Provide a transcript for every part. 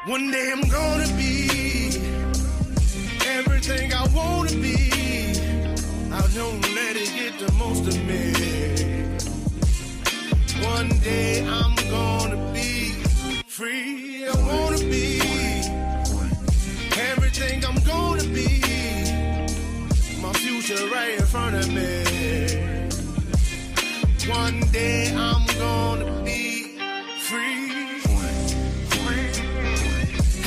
One day I'm gonna be everything I wanna be. I don't let it get the most of me. One day I'm gonna be free. I wanna be everything I'm gonna be. My future right in front of me. One day I'm gonna be free.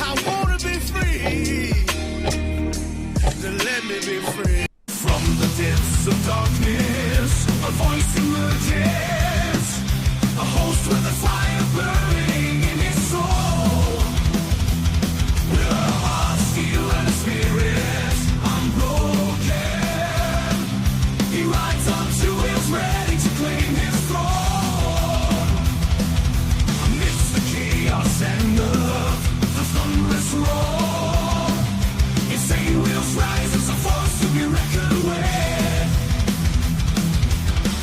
I wanna be free. So let me be free. From the depths of darkness, a voice emerges. A host with a fire burning in his soul. With a heart steel and a spirit unbroken. He rides up to wheels ready to claim his throne. Amidst the chaos and the thunderous roar. Insane wheels rise as a force to be reckoned with.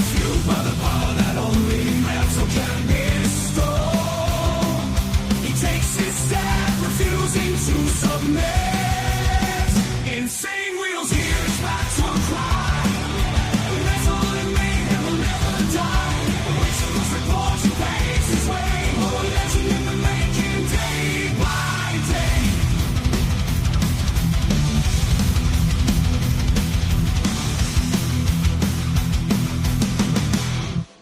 Fueled by the power that only metal can bestow. He takes his stand, refusing to submit. Insane wheels hear his battle cry. Metal and mayhem will never die. Which of those reports he paves his way. More legend in the making, day by day.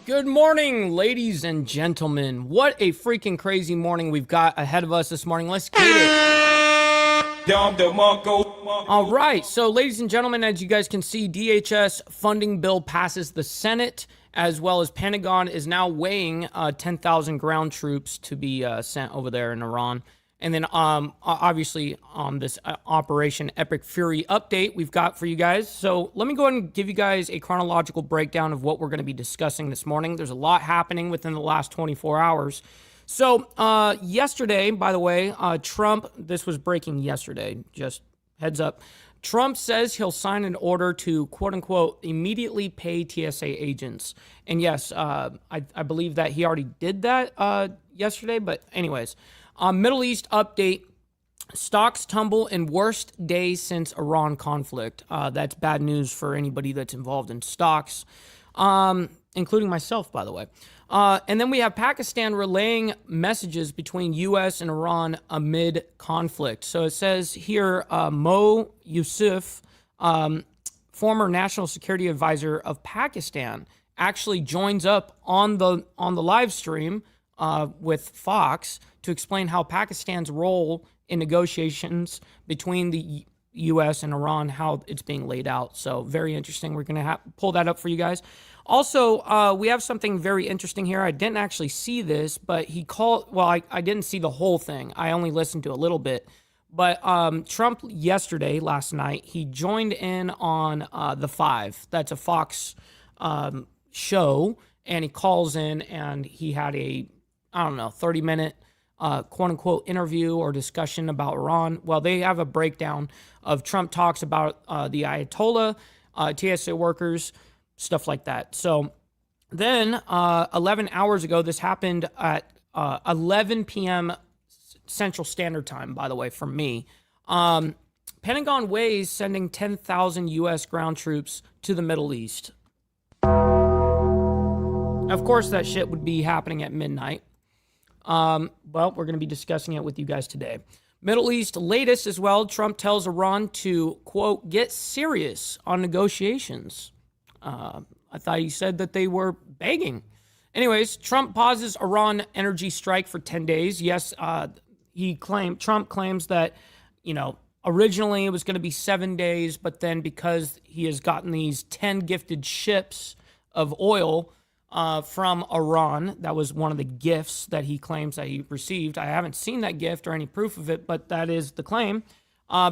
Good morning, ladies and gentlemen. What a freaking crazy morning we've got ahead of us this morning. Let's get it. All right, so ladies and gentlemen, as you guys can see, DHS funding bill passes the Senate, as well as Pentagon is now weighing 10,000 ground troops to be sent over there in Iran. And then obviously on this Operation Epic Fury update we've got for you guys. So let me go ahead and give you guys a chronological breakdown of what we're going to be discussing this morning. There's a lot happening within the last 24 hours. So yesterday, by the way, Trump, this was breaking yesterday, just heads up. Trump says he'll sign an order to, quote unquote, immediately pay TSA agents. And yes, I believe that he already did that yesterday. But anyways, Middle East update. Stocks tumble in worst day since Iran conflict. That's bad news for anybody that's involved in stocks, including myself, by the way. And then we have Pakistan relaying messages between U.S. and Iran amid conflict. So it says here, Mo Yusuf, former national security advisor of Pakistan, actually joins up on the live stream with Fox to explain how Pakistan's role in negotiations between the U.S. and Iran, how it's being laid out. So very interesting. We're going to pull that up for you guys. Also, we have something very interesting here. I didn't actually see this, but he called, well, I didn't see the whole thing. I only listened to a little bit. But Trump yesterday, last night, he joined in on The Five. That's a Fox show. And he calls in and he had a, 30-minute quote-unquote interview or discussion about Iran. Well, they have a breakdown of Trump talks about the Ayatollah, TSA workers, stuff like that. So then 11 hours ago, this happened at 11 p.m. Central Standard Time, by the way, from me. Pentagon weighs sending 10,000 U.S. ground troops to the Middle East. Of course, that shit would be happening at midnight. Well, we're going to be discussing it with you guys today. Middle East latest as well. Trump tells Iran to, quote, get serious on negotiations. I thought he said that they were begging. Anyways, Trump pauses Iran energy strike for 10 days. Yes, Trump claims that, originally it was going to be 7 days, but then because he has gotten these 10 gifted ships of oil from Iran. That was one of the gifts that he claims that he received. I haven't seen that gift or any proof of it, but that is the claim.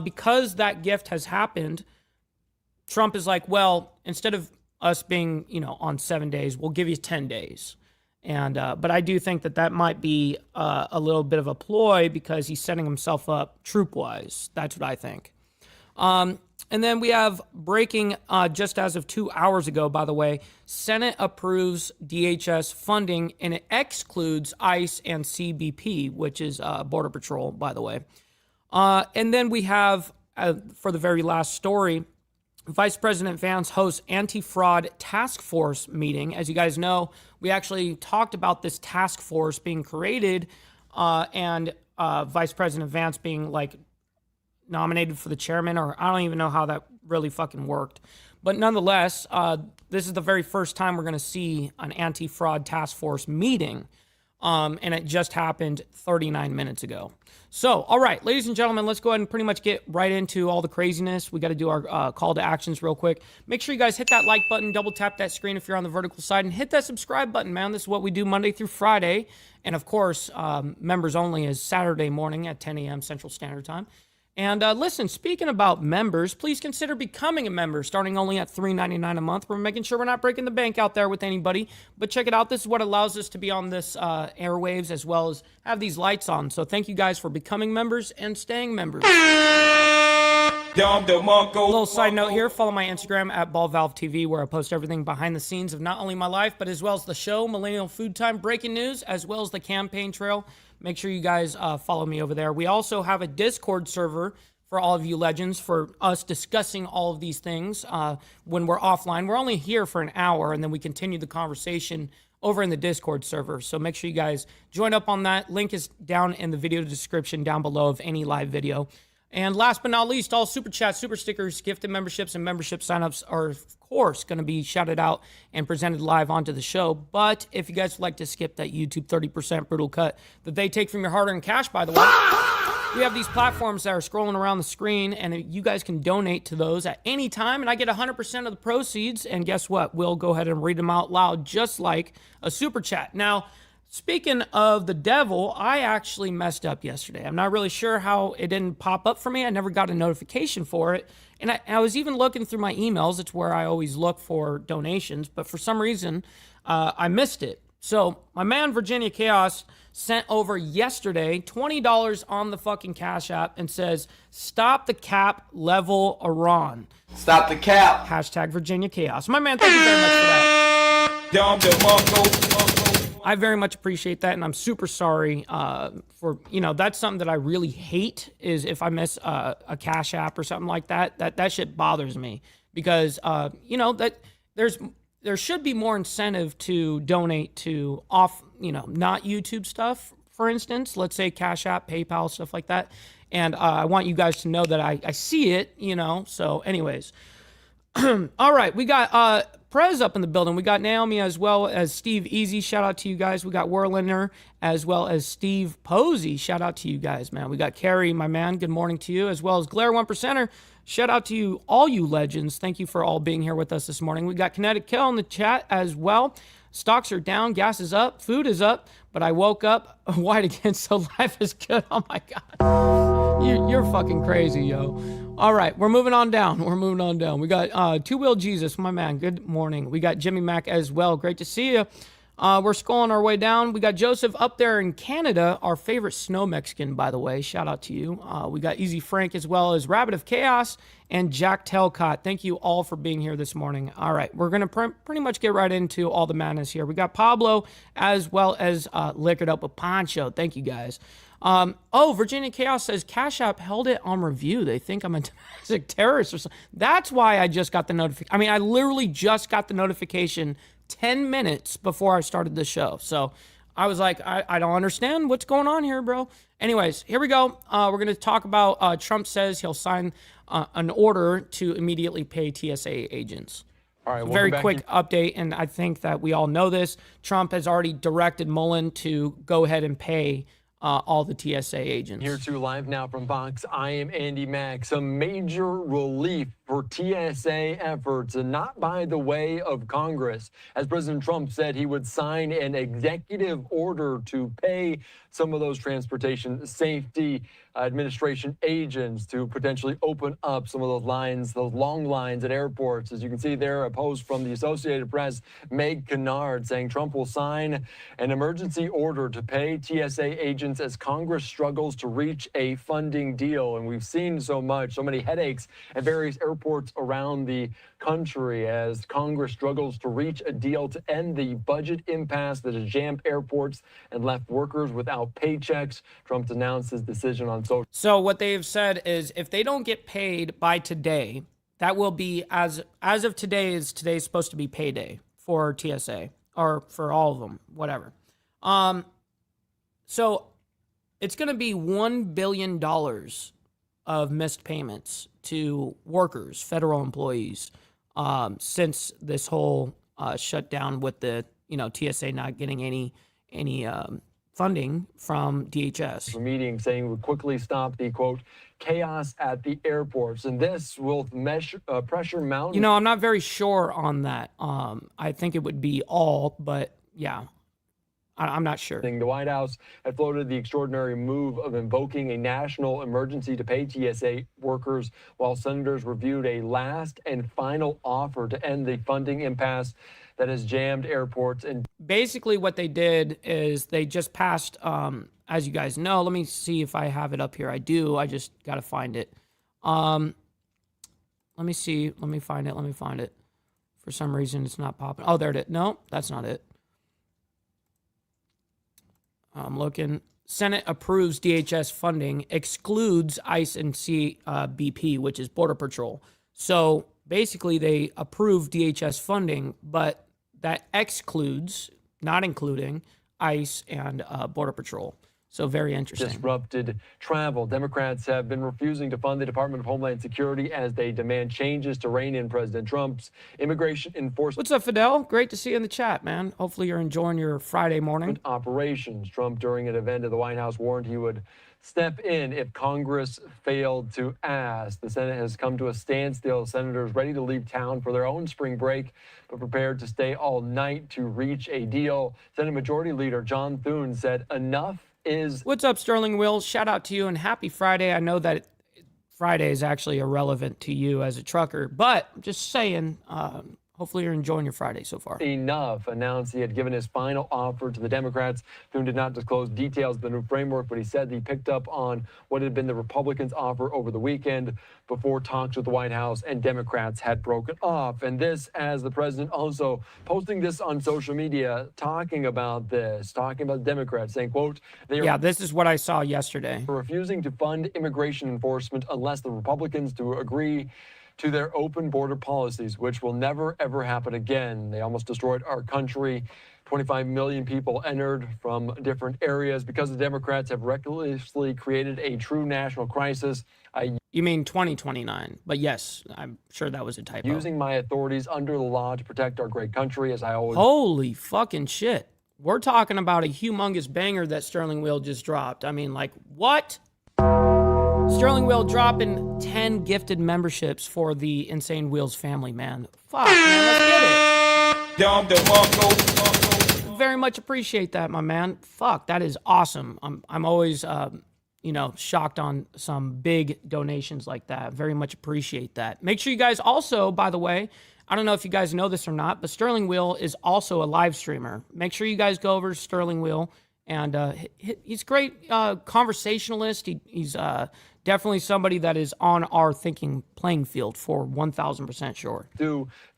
Because that gift has happened, Trump is like, well, instead of us being, on 7 days, we'll give you 10 days. And but I do think that might be a little bit of a ploy because he's setting himself up troop-wise. That's what I think. And then we have breaking just as of 2 hours ago, by the way, Senate approves DHS funding, and it excludes ICE and CBP, which is Border Patrol, by the way. And then we have, for the very last story, Vice President Vance hosts anti-fraud task force meeting. As you guys know, we actually talked about this task force being created and Vice President Vance being like nominated for the chairman, or I don't even know how that really fucking worked. But nonetheless, this is the very first time we're going to see an anti-fraud task force meeting. And it just happened 39 minutes ago. So, all right, ladies and gentlemen, let's go ahead and pretty much get right into all the craziness. We got to do our call to actions real quick. Make sure you guys hit that like button, double tap that screen if you're on the vertical side, and hit that subscribe button, man. This is what we do Monday through Friday. And, of course, members only is Saturday morning at 10 a.m. Central Standard Time. And listen, speaking about members, please consider becoming a member, starting only at $3.99 a month. We're making sure we're not breaking the bank out there with anybody. But check it out. This is what allows us to be on this airwaves as well as have these lights on. So thank you guys for becoming members and staying members. A little side note here, follow my Instagram at BallValveTV, where I post everything behind the scenes of not only my life, but as well as the show, Millennial Food Time, breaking news, as well as the campaign trail. Make sure you guys follow me over there. We also have a Discord server for all of you legends for us discussing all of these things when we're offline. We're only here for an hour, and then we continue the conversation over in the Discord server. So make sure you guys join up on that. Link is down in the video description down below of any live video. And last but not least, all super chats, super stickers, gifted memberships, and membership signups are, of course, going to be shouted out and presented live onto the show. But if you guys would like to skip that YouTube 30% brutal cut that they take from your hard-earned cash, by the way, we have these platforms that are scrolling around the screen, and you guys can donate to those at any time, and I get 100% of the proceeds. And guess what? We'll go ahead and read them out loud, just like a super chat. Now, speaking of the devil, I actually messed up yesterday. I'm not really sure how it didn't pop up for me. I never got a notification for it. And I was even looking through my emails. It's where I always look for donations. But for some reason, I missed it. So my man, Virginia Chaos, sent over yesterday $20 on the fucking Cash App and says, "Stop the cap, level Iran." Stop the cap. Hashtag Virginia Chaos. My man, thank you very much for that. I very much appreciate that, and I'm super sorry for, that's something that I really hate is if I miss a Cash App or something like that. That shit bothers me because, that there should be more incentive to donate to not YouTube stuff, for instance. Let's say Cash App, PayPal, stuff like that. And I want you guys to know that I see it, So anyways. All right, we got Prez up in the building. We got Naomi as well as Steve Easy. Shout out to you guys. We got Werliner as well as Steve Posey. Shout out to you guys, man. We got Carrie, my man. Good morning to you, as well as Glare 1%er. Shout out to you, all you legends. Thank you for all being here with us this morning. We got Kinetic Kill in the chat as well. Stocks are down, gas is up, food is up, but I woke up white again, so life is good. Oh my God. You're fucking crazy, yo. All right, we're moving on down. We got Two Wheel Jesus, my man. Good morning. We got Jimmy Mac as well. Great to see you. We're scrolling our way down. We got Joseph up there in Canada, our favorite snow Mexican, by the way. Shout out to you. We got Easy Frank as well as Rabbit of Chaos and Jack Telcott. Thank you all for being here this morning. All right, we're going to pretty much get right into all the madness here. We got Pablo as well as Liquored Up with Poncho. Thank you, guys. Virginia Chaos says Cash App held it on review. They think I'm a domestic terrorist or something. That's why I just got the notification. I mean, I literally just got the notification 10 minutes before I started the show. So I was like, I don't understand what's going on here, bro. Anyways, here we go. We're going to talk about Trump says he'll sign an order to immediately pay TSA agents. All right, very quick update, and I think that we all know this. Trump has already directed Mullen to go ahead and pay all the TSA agents. Here to live now from Fox, I am Andy Mack. Some major relief for TSA efforts, and not by the way of Congress. As President Trump said, he would sign an executive order to pay some of those Transportation Safety Administration agents to potentially open up some of those lines, those long lines at airports. As you can see there, a post from the Associated Press, Meg Kennard, saying Trump will sign an emergency order to pay TSA agents agents as Congress struggles to reach a funding deal. And we've seen so many headaches at various airports around the country as Congress struggles to reach a deal to end the budget impasse that has jammed airports and left workers without paychecks. Trump's announced his decision on social. So what they've said is if they don't get paid by today, that will be as of today is today's supposed to be payday for TSA or for all of them, whatever. So it's going to be $1 billion of missed payments to workers, federal employees, since this whole shutdown with the TSA not getting any funding from DHS. A meeting saying would quickly stop the quote chaos at the airports, and this will pressure mountain. I'm not very sure on that. I think it would be all, but yeah. I'm not sure. The White House had floated the extraordinary move of invoking a national emergency to pay TSA workers while senators reviewed a last and final offer to end the funding impasse that has jammed airports. And basically what they did is they just passed, as you guys know, let me see if I have it up here. I do. I just got to find it. Let me see. Let me find it. For some reason, it's not popping. Oh, there it is. No, that's not it. I'm looking. Senate approves DHS funding, excludes ICE and CBP, which is Border Patrol. So basically, they approve DHS funding, but that excludes, not including, ICE and Border Patrol. So very interesting. Disrupted travel. Democrats have been refusing to fund the Department of Homeland Security as they demand changes to rein in President Trump's immigration enforcement. What's up, Fidel? Great to see you in the chat, man. Hopefully you're enjoying your Friday morning. Operations. Trump, during an event at the White House, warned he would step in if Congress failed to ask. The Senate has come to a standstill. Senators ready to leave town for their own spring break, but prepared to stay all night to reach a deal. Senate Majority Leader John Thune said enough is. What's up, Sterling Will? Shout out to you and happy Friday. I know that Friday is actually irrelevant to you as a trucker, but I'm just saying, hopefully you're enjoying your Friday so far. Enough announced he had given his final offer to the Democrats. Thune did not disclose details of the new framework, but he said he picked up on what had been the Republicans' offer over the weekend before talks with the White House and Democrats had broken off. And this, as the president also posting this on social media, talking about Democrats, saying, quote, this is what I saw yesterday. Refusing to fund immigration enforcement unless the Republicans to agree to their open border policies, which will never, ever happen again. They almost destroyed our country. 25 million people entered from different areas because the Democrats have recklessly created a true national crisis. You mean 2029, but yes, I'm sure that was a typo. Using my authorities under the law to protect our great country, as I always. Holy fucking shit. We're talking about a humongous banger that Sterling Will just dropped. I mean, like, what? Sterling Will dropping 10 gifted memberships for the Insane Wheels family, man. Fuck, man, let's get it. Very much appreciate that, my man. Fuck, that is awesome. I'm always, shocked on some big donations like that. Very much appreciate that. Make sure you guys also, by the way, I don't know if you guys know this or not, but Sterling Will is also a live streamer. Make sure you guys go over to Sterling Will. And he's a great conversationalist. He's definitely somebody that is on our thinking playing field for 1,000% sure.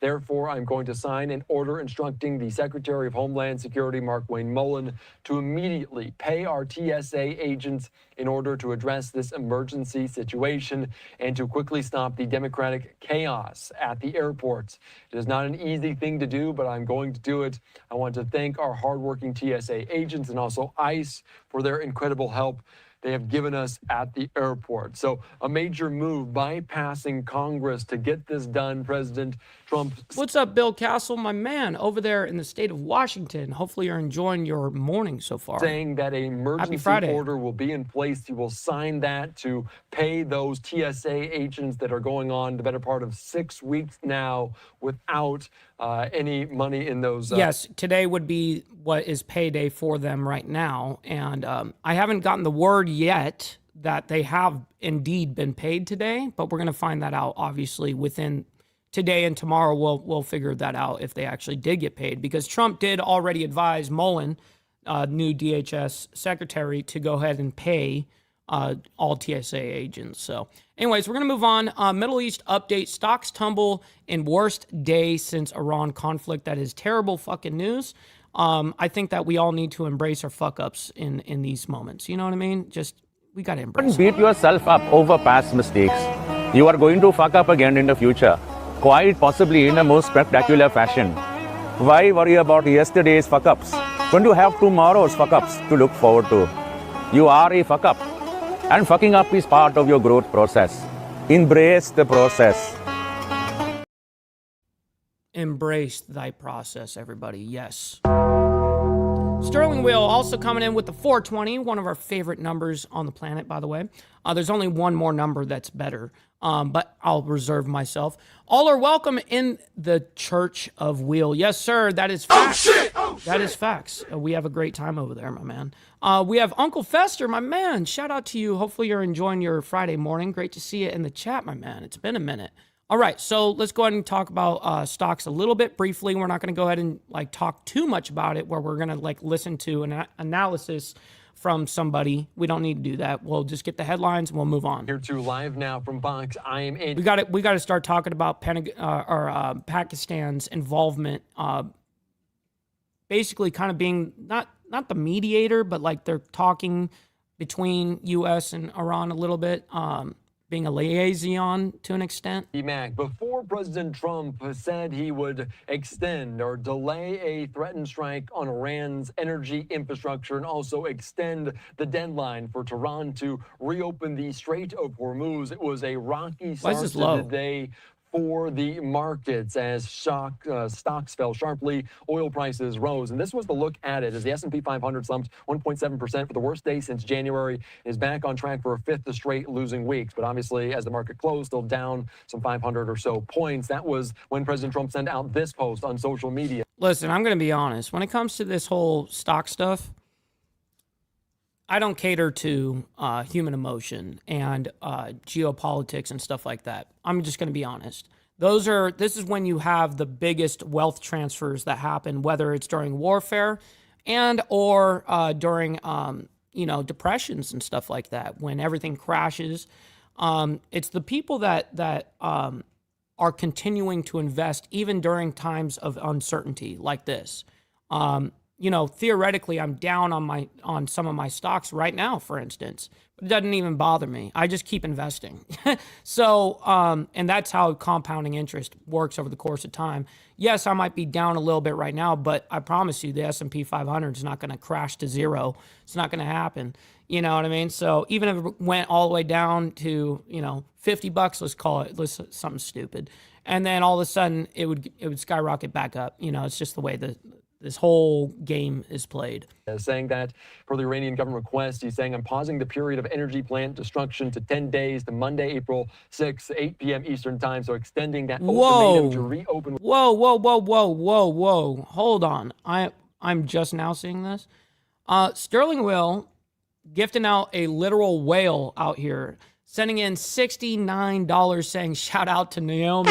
Therefore, I'm going to sign an order instructing the Secretary of Homeland Security, Mark Wayne Mullen, to immediately pay our TSA agents in order to address this emergency situation and to quickly stop the Democratic chaos at the airports. It is not an easy thing to do, but I'm going to do it. I want to thank our hardworking TSA agents and also ICE for their incredible help they have given us at the airport. So a major move bypassing Congress to get this done. President Trump. What's up, Bill Castle, my man, over there in the state of Washington? Hopefully you're enjoying your morning so far. Saying that an emergency order will be in place. He will sign that to pay those TSA agents that are going on the better part of 6 weeks now without any money in those. Yes, today would be what is payday for them right now. And I haven't gotten the word yet that they have indeed been paid today, but we're going to find that out obviously within today and tomorrow. We'll figure that out if they actually did get paid, because Trump did already advise Mullen new DHS secretary to go ahead and pay all TSA agents. So anyways, we're going to move on. Middle East update. Stocks tumble in worst day since Iran conflict. That is terrible fucking news. I think that we all need to embrace our fuck-ups in these moments. You know what I mean? Just, we got to embrace it. Beat yourself up over past mistakes. You are going to fuck up again in the future, quite possibly in a most spectacular fashion. Why worry about yesterday's fuck-ups when you have tomorrow's fuck-ups to look forward to? You are a fuck-up, and fucking up is part of your growth process. Embrace the process. Embrace thy process, everybody. Yes. Sterling Wheel also coming in with the 420, one of our favorite numbers on the planet, by the way. There's only one more number that's better, but I'll reserve myself. All are welcome in the Church of Wheel. Yes, sir, that is facts. Oh, shit! Oh, that is facts. We have a great time over there, my man. We have Uncle Fester, my man. Shout out to you. Hopefully you're enjoying your Friday morning. Great to see you in the chat, my man. It's been a minute. All right, so let's go ahead and talk about stocks a little bit briefly. We're not going to go ahead and like talk too much about it, where we're going to like listen to an analysis from somebody. We don't need to do that. We'll just get the headlines and we'll move on. Here to live now from Fox. I am Andy. We got to start talking about Pakistan's involvement, basically kind of being not the mediator, but like they're talking between U.S. and Iran a little bit. Being a liaison to an extent. Mac, before President Trump said he would extend or delay a threatened strike on Iran's energy infrastructure and also extend the deadline for Tehran to reopen the Strait of Hormuz, it was a rocky start to the day for the markets as stocks fell sharply, oil prices rose. And this was the look at it as the S&P 500 slumped 1.7% for the worst day since January, is back on track for a fifth straight losing weeks. But obviously, as the market closed, still down some 500 or so points. That was when President Trump sent out this post on social media. Listen, I'm going to be honest. When it comes to this whole stock stuff, I don't cater to human emotion and geopolitics and stuff like that. I'm just going to be honest. This is when you have the biggest wealth transfers that happen, whether it's during warfare and or during depressions and stuff like that. When everything crashes, it's the people that are continuing to invest even during times of uncertainty like this. Theoretically, I'm down on some of my stocks right now, for instance, but it doesn't even bother me. I just keep investing. So, and that's how compounding interest works over the course of time. Yes, I might be down a little bit right now, but I promise you the S&P 500 is not going to crash to zero. It's not going to happen. You know what I mean? So even if it went all the way down to, $50, let's call it something stupid. And then all of a sudden it would skyrocket back up. It's just the way this whole game is played. Saying that for the Iranian government request, he's saying, I'm pausing the period of energy plant destruction to 10 days to Monday, April 6th, 8 p.m. Eastern time. So extending that ultimatum to reopen. Whoa. Hold on. I'm just now seeing this. Sterling Will gifting out a literal whale out here, sending in $69 saying, shout out to Naomi.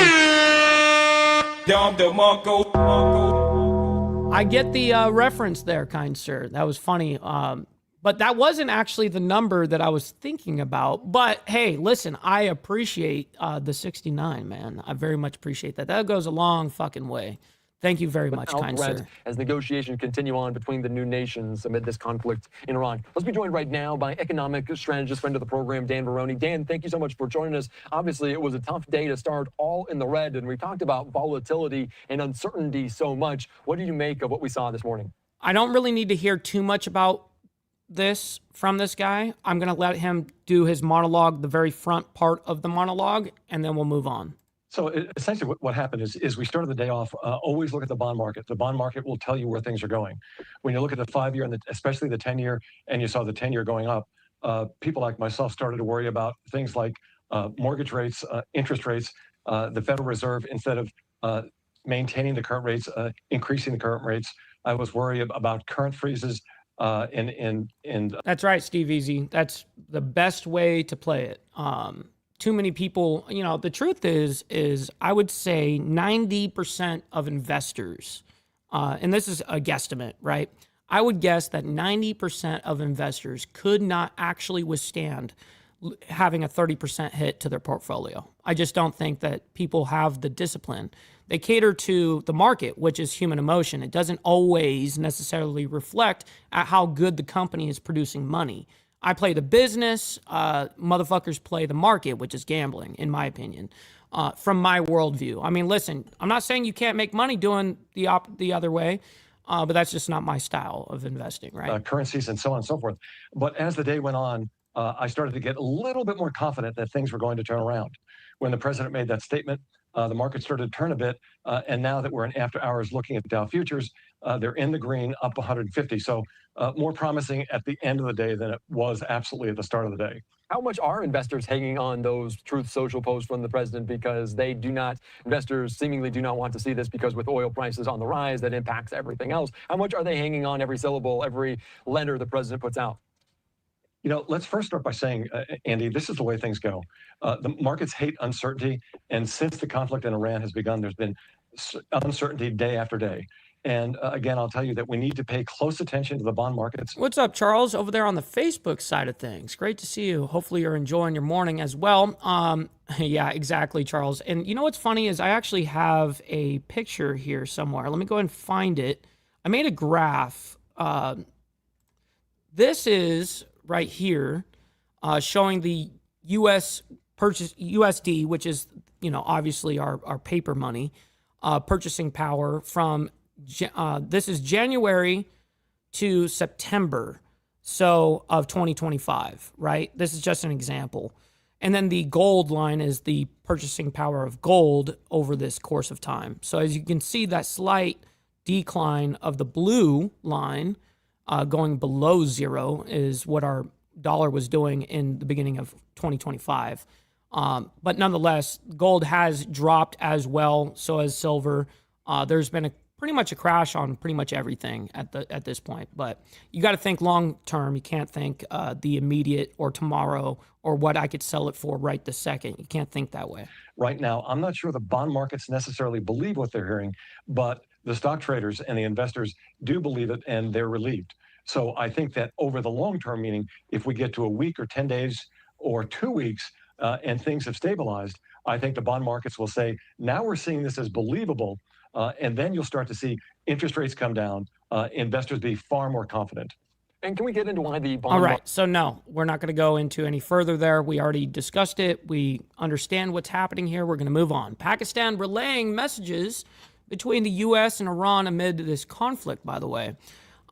I get the reference there, kind sir. That was funny. But that wasn't actually the number that I was thinking about. But hey, listen, I appreciate the 69, man. I very much appreciate that. That goes a long fucking way. Thank you very much, kind sir. As negotiations continue on between the new nations amid this conflict in Iran. Let's be joined right now by economic strategist, friend of the program, Dan Baroni. Dan, thank you so much for joining us. Obviously, it was a tough day to start all in the red, and we talked about volatility and uncertainty so much. What do you make of what we saw this morning? I don't really need to hear too much about this from this guy. I'm going to let him do his monologue, the very front part of the monologue, and then we'll move on. So essentially what happened is we started the day off, always look at the bond market. The bond market will tell you where things are going. When you look at the 5-year and especially the 10-year, and you saw the 10-year going up, people like myself started to worry about things like mortgage rates, interest rates, the Federal Reserve, instead of maintaining the current rates, increasing the current rates. I was worried about current freezes. That's right, Steve Easy. That's the best way to play it. Too many people, the truth is I would say 90% of investors, and this is a guesstimate, right? I would guess that 90% of investors could not actually withstand having a 30% hit to their portfolio. I just don't think that people have the discipline. They cater to the market, which is human emotion. It doesn't always necessarily reflect at how good the company is producing money. I play the business, motherfuckers play the market, which is gambling, in my opinion, from my worldview. I mean, listen, I'm not saying you can't make money doing the other way, but that's just not my style of investing, right? Currencies and so on and so forth. But as the day went on, I started to get a little bit more confident that things were going to turn around. When the president made that statement, the market started to turn a bit. And now that we're in after hours looking at Dow futures, they're in the green, up 150. So more promising at the end of the day than it was absolutely at the start of the day. How much are investors hanging on those Truth Social posts from the president because investors seemingly do not want to see this because with oil prices on the rise, that impacts everything else. How much are they hanging on every syllable, every letter the president puts out? You know, let's first start by saying, Andy, this is the way things go. The markets hate uncertainty. And since the conflict in Iran has begun, there's been uncertainty day after day. And again, I'll tell you that we need to pay close attention to the bond markets. What's up, Charles, over there on the Facebook side of things? Great to see you. Hopefully you're enjoying your morning as well. Yeah, exactly, Charles. And you know what's funny is I actually have a picture here somewhere. Let me go ahead and find it. I made a graph. This is right here showing the U.S. purchase USD, which is, you know, obviously our paper money, purchasing power from this is January to September, so of 2025, right? This is just an example. And then the gold line is the purchasing power of gold over this course of time. So as you can see, that slight decline of the blue line going below zero is what our dollar was doing in the beginning of 2025. But nonetheless, gold has dropped as well. So has silver. There's been pretty much a crash on pretty much everything at this point. But you got to think long term. You can't think the immediate or tomorrow or what I could sell it for right this second. You can't think that way. Right now, I'm not sure the bond markets necessarily believe what they're hearing, but the stock traders and the investors do believe it, and they're relieved. So I think that over the long term, meaning if we get to a week or 10 days or 2 weeks and things have stabilized, I think the bond markets will say, now we're seeing this as believable. And then you'll start to see interest rates come down, investors be far more confident. And can we get into why the bond? All right. So no, we're not going to go into any further there. We already discussed it. We understand what's happening here. We're going to move on. Pakistan relaying messages between the U.S. and Iran amid this conflict, by the way.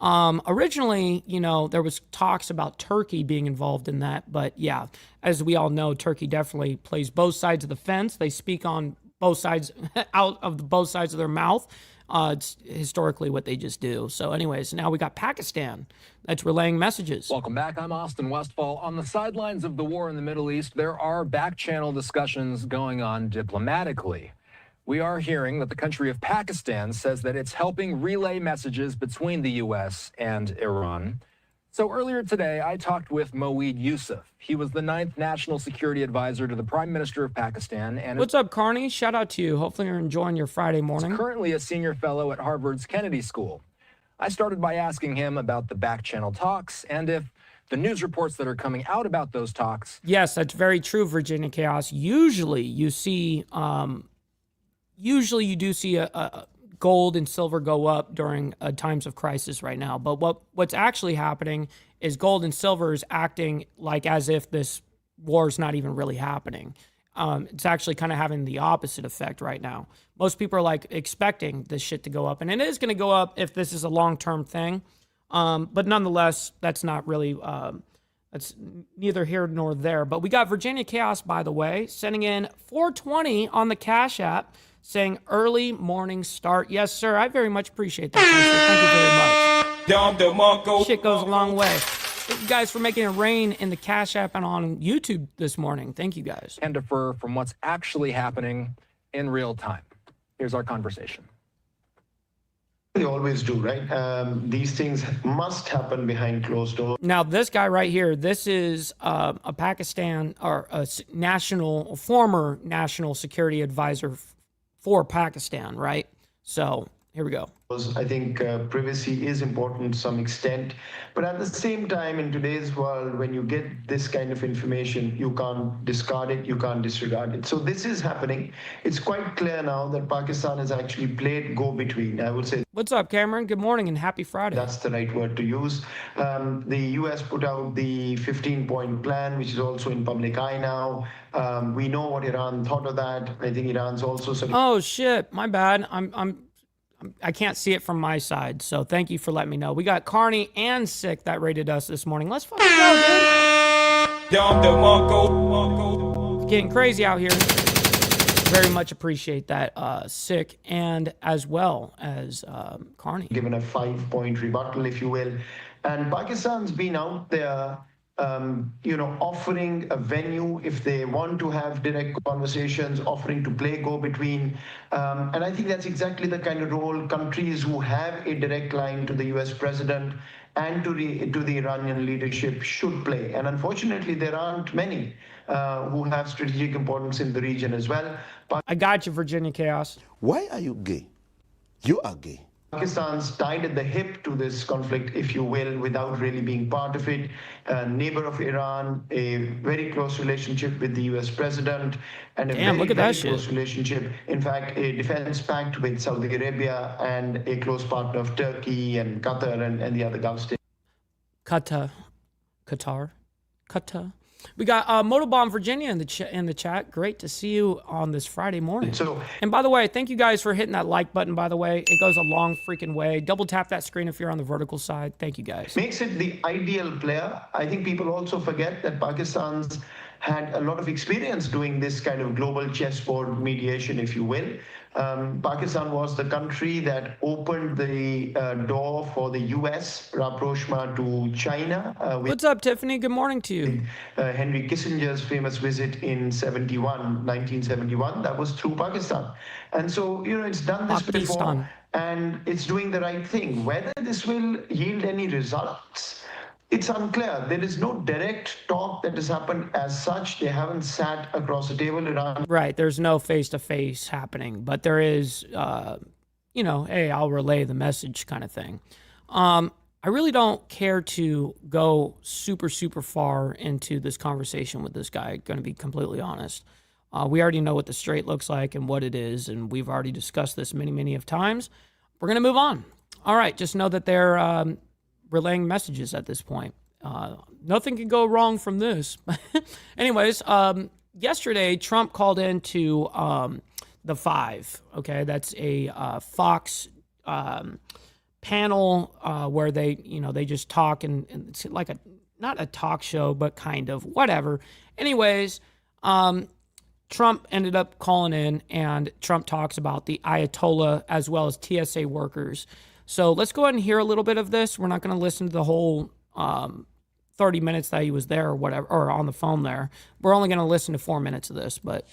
Originally, you know, there was talks about Turkey being involved in that. But yeah, as we all know, Turkey definitely plays both sides of the fence. They speak on both sides, out of both sides of their mouth. It's historically what they just do. So anyways, now we got Pakistan that's relaying messages. Welcome back. I'm Austin Westfall. On the sidelines of the war in the Middle East, there are back-channel discussions going on diplomatically. We are hearing that the country of Pakistan says that it's helping relay messages between the U.S. and Iran. So earlier today, I talked with Moeed Yusuf. He was the 9th National Security Advisor to the Prime Minister of Pakistan. And what's up, Carney? Shout out to you. Hopefully you're enjoying your Friday morning. He's currently a senior fellow at Harvard's Kennedy School. I started by asking him about the back-channel talks and if the news reports that are coming out about those talks. Yes, that's very true, Virginia Chaos. Usually you see, you do see a gold and silver go up during times of crisis right now. But what's actually happening is gold and silver is acting like as if this war is not even really happening. It's actually kind of having the opposite effect right now. Most people are like expecting this shit to go up, and it is going to go up if this is a long-term thing. But nonetheless, that's not really, that's neither here nor there. But we got Virginia Chaos, by the way, sending in $4.20 on the Cash App, saying early morning start. Yes, sir. I very much appreciate that. Thank you very much. Shit goes a long way. Thank you guys for making it rain in the Cash App and on YouTube this morning. Thank you guys. And defer from what's actually happening in real time. Here's our conversation. They always do, right? These things must happen behind closed doors. Now, this guy right here, this is a Pakistan or a former national security advisor for Pakistan, right? So Here we go. I think privacy is important to some extent, but at the same time, in today's world, when you get this kind of information, you can't discard it, you can't disregard it. So this is happening. It's quite clear now that Pakistan has actually played go-between. I would say. What's up, Cameron? Good morning and happy Friday. That's the right word to use. The US put out the 15-point plan, which is also in public eye now. We know what Iran thought of that. I think Iran's also sort of. Oh shit, my bad. I can't see it from my side, so thank you for letting me know. We got Carney and Sick that rated us this morning. Let's fucking go, dude. It's getting crazy out here. Very much appreciate that, Sick, and as well as Carney. Given a 5-point rebuttal, if you will. And Pakistan's been out there offering a venue if they want to have direct conversations, offering to play go-between. And I think that's exactly the kind of role countries who have a direct line to the US president and to the Iranian leadership should play. And unfortunately, there aren't many who have strategic importance in the region as well. I got you, Virginia Chaos. Why are you gay? You are gay. Pakistan's tied at the hip to this conflict, if you will, without really being part of it. A neighbor of Iran, a very close relationship with the US president, and a very close relationship, in fact, a defense pact with Saudi Arabia and a close partner of Turkey and Qatar and the other Gulf states. Qatar. We got Motobomb Virginia in the chat. Great to see you on this Friday morning. And by the way, thank you guys for hitting that like button, by the way. It goes a long freaking way. Double tap that screen if you're on the vertical side. Thank you guys. Makes it the ideal player. I think people also forget that Pakistan's had a lot of experience doing this kind of global chessboard mediation, if you will. Pakistan was the country that opened the door for the U.S. rapprochement to China. What's up, Tiffany? Good morning to you. Henry Kissinger's famous visit in 1971, that was through Pakistan. And so, it's done this before, and it's doing the right thing. Whether this will yield any results, it's unclear. There is no direct talk that has happened as such. They haven't sat across the table. Right. There's no face-to-face happening, but there is, hey, I'll relay the message kind of thing. I really don't care to go super, super far into this conversation with this guy, going to be completely honest. We already know what the straight looks like and what it is, and we've already discussed this many, many of times. We're going to move on. All right. Just know that they're relaying messages at this point. Nothing can go wrong from this. Anyways, yesterday Trump called into the Five. Okay, that's a Fox panel where they just talk and it's like not a talk show, but kind of whatever. Anyways, Trump ended up calling in, and Trump talks about the Ayatollah as well as TSA workers. So let's go ahead and hear a little bit of this. We're not going to listen to the whole 30 minutes that he was there or whatever, or on the phone there. We're only going to listen to 4 minutes of this, but.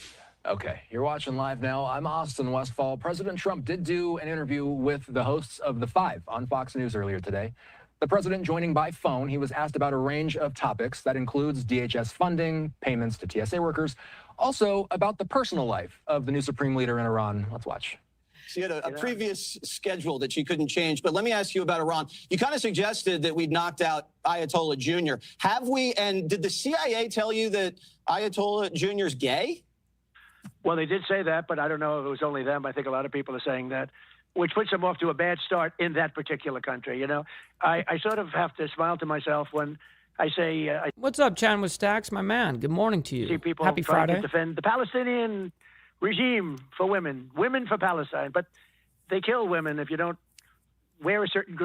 Okay, you're watching live now. I'm Austin Westfall. President Trump did do an interview with the hosts of The Five on Fox News earlier today. The president joining by phone, he was asked about a range of topics that includes DHS funding, payments to TSA workers, also about the personal life of the new supreme leader in Iran. Let's watch. She had a previous schedule that she couldn't change. But let me ask you about Iran. You kind of suggested that we'd knocked out Ayatollah Jr. Have we? And did the CIA tell you that Ayatollah Jr. is gay? Well, they did say that, but I don't know if it was only them. I think a lot of people are saying that, which puts them off to a bad start in that particular country. I sort of have to smile to myself when I say... What's up, Chan with Stacks, my man? Good morning to you. See people Happy trying Friday. to defend the Palestinian regime for women for Palestine, but they kill women if you don't wear a certain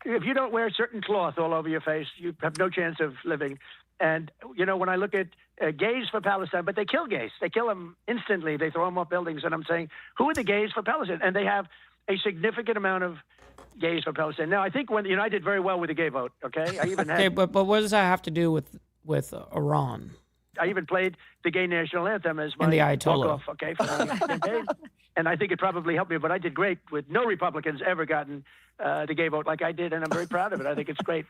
if you don't wear a certain cloth all over your face, you have no chance of living. And, when I look at gays for Palestine, but they kill gays. They kill them instantly. They throw them off buildings. And I'm saying, who are the gays for Palestine? And they have a significant amount of gays for Palestine. Now, I think I did very well with the gay vote, okay? I even had... Okay, but what does that have to do with Iran? I even played the gay national anthem as my and the Ayatollah. walk-off, okay, for my campaign. And I think it probably helped me, but I did great with no Republicans ever gotten the gay vote like I did, and I'm very proud of it. I think it's great.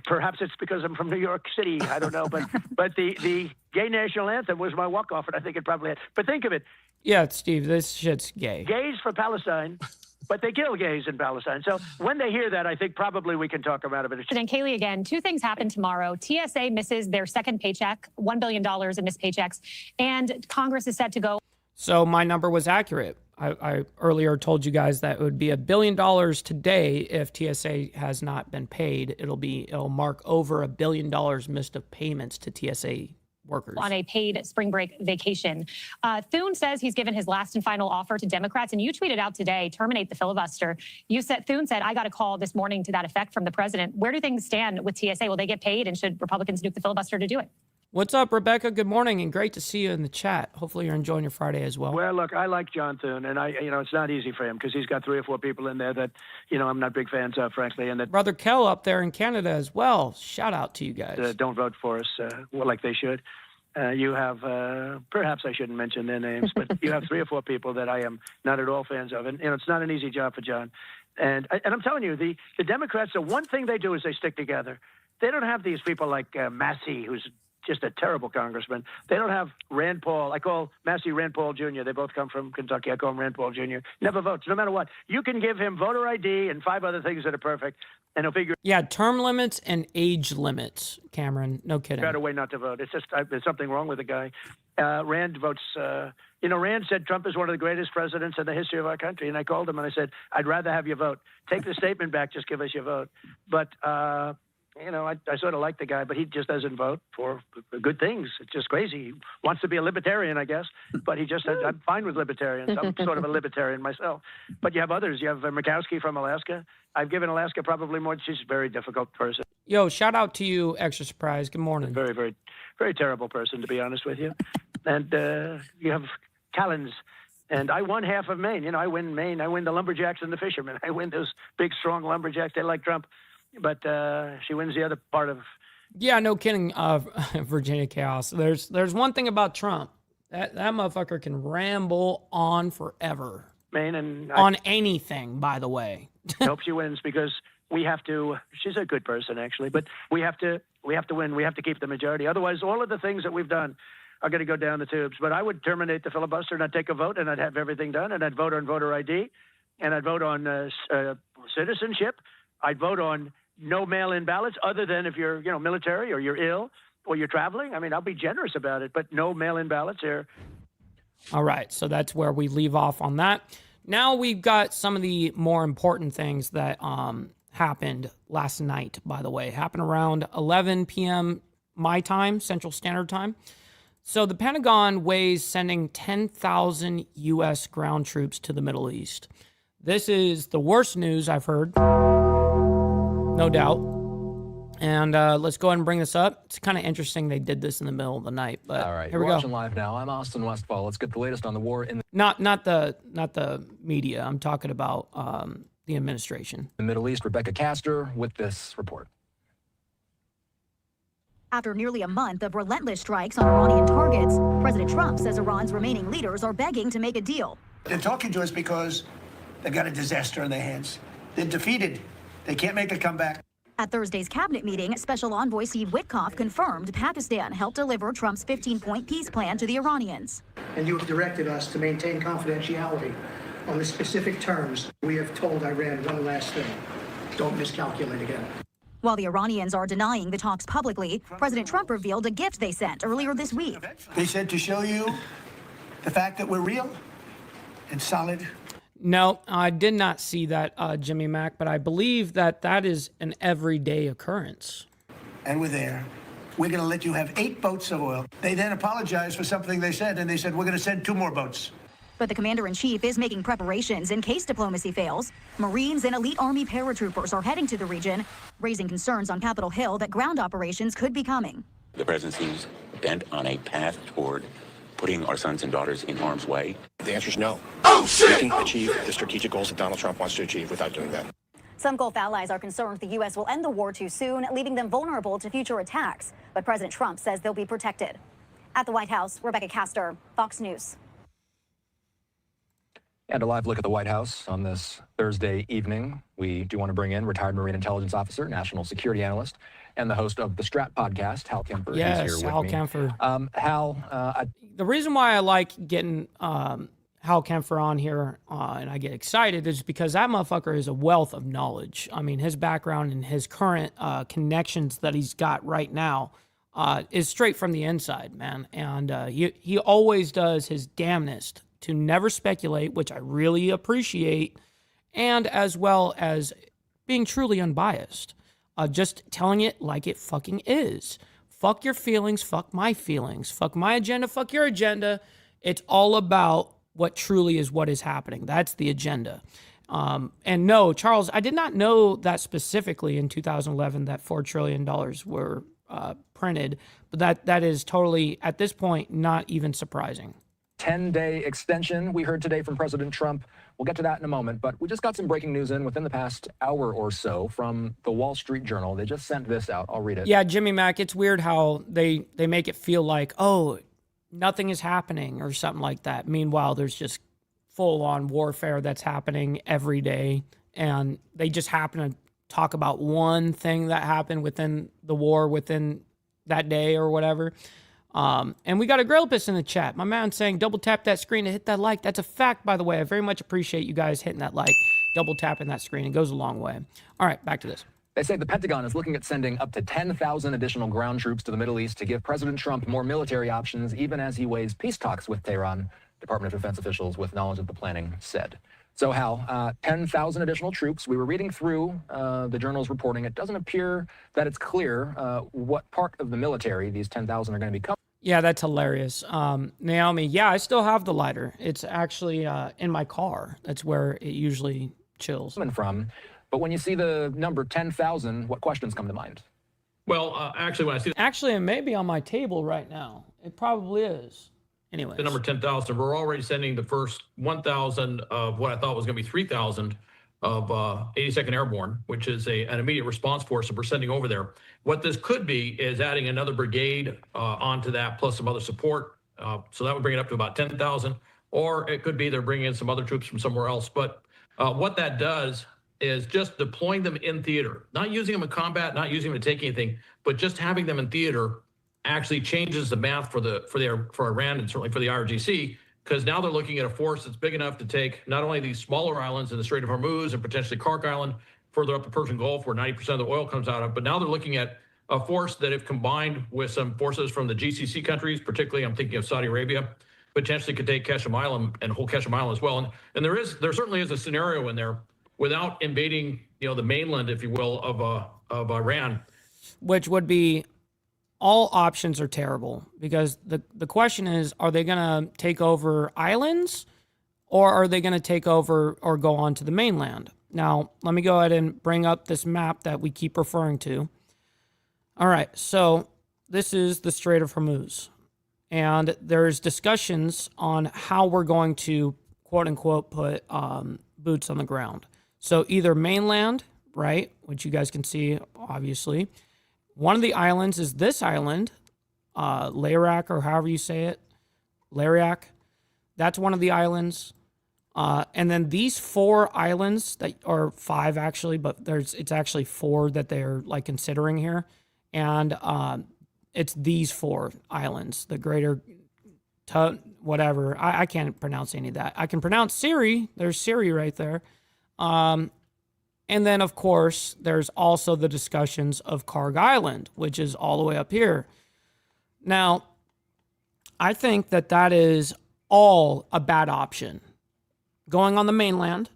Perhaps it's because I'm from New York City. I don't know, but the gay national anthem was my walk-off, and I think it probably had. But think of it. Yeah, Steve, this shit's gay. Gays for Palestine But they kill gays in Palestine. So when they hear that, I think probably we can talk them out of it. And Kaylee, again, two things happen tomorrow. TSA misses their second paycheck, $1 billion in missed paychecks, and Congress is set to go. So my number was accurate. I earlier told you guys that it would be $1 billion today if TSA has not been paid. It'll mark over $1 billion missed of payments to TSA workers on a paid spring break vacation. Thune says he's given his last and final offer to Democrats, and you tweeted out today, terminate the filibuster. Thune said, I got a call this morning to that effect from the president. Where do things stand with TSA? Will they get paid, and should Republicans nuke the filibuster to do it? What's up, Rebecca? Good morning, and great to see you in the chat. Hopefully you're enjoying your Friday as well. Well, look, I like John Thune, and it's not easy for him because he's got 3 or 4 people in there that, I'm not big fans of, frankly. And that Brother Kel up there in Canada as well. Shout out to you guys. Don't vote for us like they should. You have, perhaps I shouldn't mention their names, but you have 3 or 4 people that I am not at all fans of. And, it's not an easy job for John. And I'm telling you, the Democrats, the one thing they do is they stick together. They don't have these people like Massey, who's just a terrible congressman. They don't have Rand Paul. I call Massey Rand Paul Jr. They both come from Kentucky. I call him Rand Paul Jr. Never votes, no matter what. You can give him voter ID and 5 other things that are perfect, and he'll figure. Yeah, term limits and age limits, Cameron. No kidding. Better way not to vote. It's just there's something wrong with the guy. Rand votes. Rand said Trump is one of the greatest presidents in the history of our country, and I called him and I said, I'd rather have you vote. Take the statement back. Just give us your vote. But. I sort of like the guy, but he just doesn't vote for good things. It's just crazy. He wants to be a libertarian, I guess, but he just said, I'm fine with libertarians. I'm sort of a libertarian myself. But you have others. You have Murkowski from Alaska. I've given Alaska probably more. She's a very difficult person. Yo, shout out to you, Extra Surprise. Good morning. Very, very, very terrible person, to be honest with you. And you have Callens. And I won half of Maine. I win Maine. I win the lumberjacks and the fishermen. I win those big, strong lumberjacks. They like Trump. But she wins the other part of. Yeah, no kidding. Virginia chaos. There's one thing about Trump. That motherfucker can ramble on forever. Maine and on anything, by the way. I hope she wins because we have to. She's a good person, actually, but we have to win. We have to keep the majority. Otherwise, all of the things that we've done are going to go down the tubes. But I would terminate the filibuster and I'd take a vote and I'd have everything done and I'd vote on voter ID and I'd vote on citizenship. I'd vote on no mail-in ballots other than if you're, military or you're ill or you're traveling. I mean, I'll be generous about it, but no mail-in ballots here. All right, so that's where we leave off on that. Now we've got some of the more important things that happened last night, by the way. Happened around 11 p.m. my time, Central Standard Time. So the Pentagon weighs sending 10,000 U.S. ground troops to the Middle East. This is the worst news I've heard. No doubt. And let's go ahead and bring this up. It's kind of interesting they did this in the middle of the night. But all right, here we watching go. Live now. I'm Austin Westfall. Let's get the latest on the war in not the media. I'm talking about the administration. the Middle East. Rebecca Castor with this report. After nearly a month of relentless strikes on Iranian targets, President Trump says Iran's remaining leaders are begging to make a deal. They're talking to us because they've got a disaster on their hands. They're defeated. They can't make a comeback. At Thursday's cabinet meeting, Special Envoy Steve Witkoff confirmed Pakistan helped deliver Trump's 15-point peace plan to the Iranians. And you have directed us to maintain confidentiality on the specific terms. We have told Iran one last thing. Don't miscalculate again. While the Iranians are denying the talks publicly, President Trump revealed a gift they sent earlier this week. They said to show you the fact that we're real and solid. No, I did not see that, Jimmy Mack, but I believe that is an everyday occurrence. And we're there. We're going to let you have 8 boats of oil. They then apologized for something they said, and they said, we're going to send 2 more boats. But the commander-in-chief is making preparations in case diplomacy fails. Marines and elite Army paratroopers are heading to the region, raising concerns on Capitol Hill that ground operations could be coming. The president seems bent on a path toward putting our sons and daughters in harm's way. The answer is no. Oh, shit! We can achieve the strategic goals that Donald Trump wants to achieve without doing that. Some Gulf allies are concerned the U.S. will end the war too soon, leaving them vulnerable to future attacks. But President Trump says they'll be protected. At the White House, Rebecca Castor, Fox News. And a live look at the White House on this Thursday evening. We do want to bring in retired Marine Intelligence Officer, National Security Analyst, and the host of the Strat podcast, Hal Kemper. Yes, He's here Hal with me. Kemper. Hal, the reason why I like getting Hal Kempfer on here and I get excited is because that motherfucker is a wealth of knowledge. I mean, his background and his current connections that he's got right now is straight from the inside, man. And he always does his damnedest to never speculate, which I really appreciate, and as well as being truly unbiased. Just telling it like it fucking is. Fuck your feelings, fuck my feelings, fuck my agenda, fuck your agenda. It's all about what truly is what is happening. That's the agenda. And no, Charles, I did not know that specifically in 2011 that $4 trillion were printed, but that is totally, at this point, not even surprising. 10-day extension we heard today from President Trump. We'll get to that in a moment, but we just got some breaking news in within the past hour or so from the Wall Street Journal. They just sent this out. I'll read it. Yeah, Jimmy Mack, it's weird how they make it feel like, oh, nothing is happening or something like that. Meanwhile, there's just full-on warfare that's happening every day, and they just happen to talk about one thing that happened within the war within that day or whatever. And we got a Grillpus in the chat. My man saying, double tap that screen to hit that like. That's a fact, by the way. I very much appreciate you guys hitting that like, double tapping that screen. It goes a long way. All right, back to this. They say the Pentagon is looking at sending up to 10,000 additional ground troops to the Middle East to give President Trump more military options, even as he weighs peace talks with Tehran, Department of Defense officials with knowledge of the planning said. So, Hal, 10,000 additional troops. We were reading through the journal's reporting. It doesn't appear that it's clear what part of the military these 10,000 are going to become. Yeah, that's hilarious. Naomi, yeah, I still have the lighter. It's actually in my car. That's where it usually chills. From. But when you see the number 10,000, what questions come to mind? Well, actually, when I see Actually, it may be on my table right now. It probably is. Anyway, the number 10,000, we're already sending the first 1,000 of what I thought was going to be 3,000 of 82nd Airborne, which is an immediate response force that we're sending over there. What this could be is adding another brigade onto that, plus some other support. So that would bring it up to about 10,000, or it could be they're bringing in some other troops from somewhere else. But what that does is just deploying them in theater, not using them in combat, not using them to take anything, but just having them in theater actually changes the math for Iran and certainly for the IRGC, because now they're looking at a force that's big enough to take not only these smaller islands in the Strait of Hormuz and potentially Kark Island further up the Persian Gulf where 90% of the oil comes out of, but now they're looking at a force that, if combined with some forces from the GCC countries, particularly I'm thinking of Saudi Arabia, potentially could take Qasem Island and hold Qasem Island as well. And there certainly is a scenario in there without invading, the mainland, if you will, of Iran, which would be, all options are terrible, because the question is, are they going to take over islands, or are they going to take over or go on to the mainland? Now, let me go ahead and bring up this map that we keep referring to. All right, so this is the Strait of Hormuz, and there's discussions on how we're going to, quote unquote, put boots on the ground. So either mainland, right, which you guys can see, obviously. One of the islands is this island, Lariak, or however you say it, Lariak. That's one of the islands. And then these 4 islands, that are 5 actually, but it's actually 4 that they're like considering here. And it's these 4 islands, the greater, whatever. I can't pronounce any of that. I can pronounce Siri. There's Siri right there. And then, of course, there's also the discussions of Karg Island, which is all the way up here. Now, I think that is all a bad option. Going on the mainland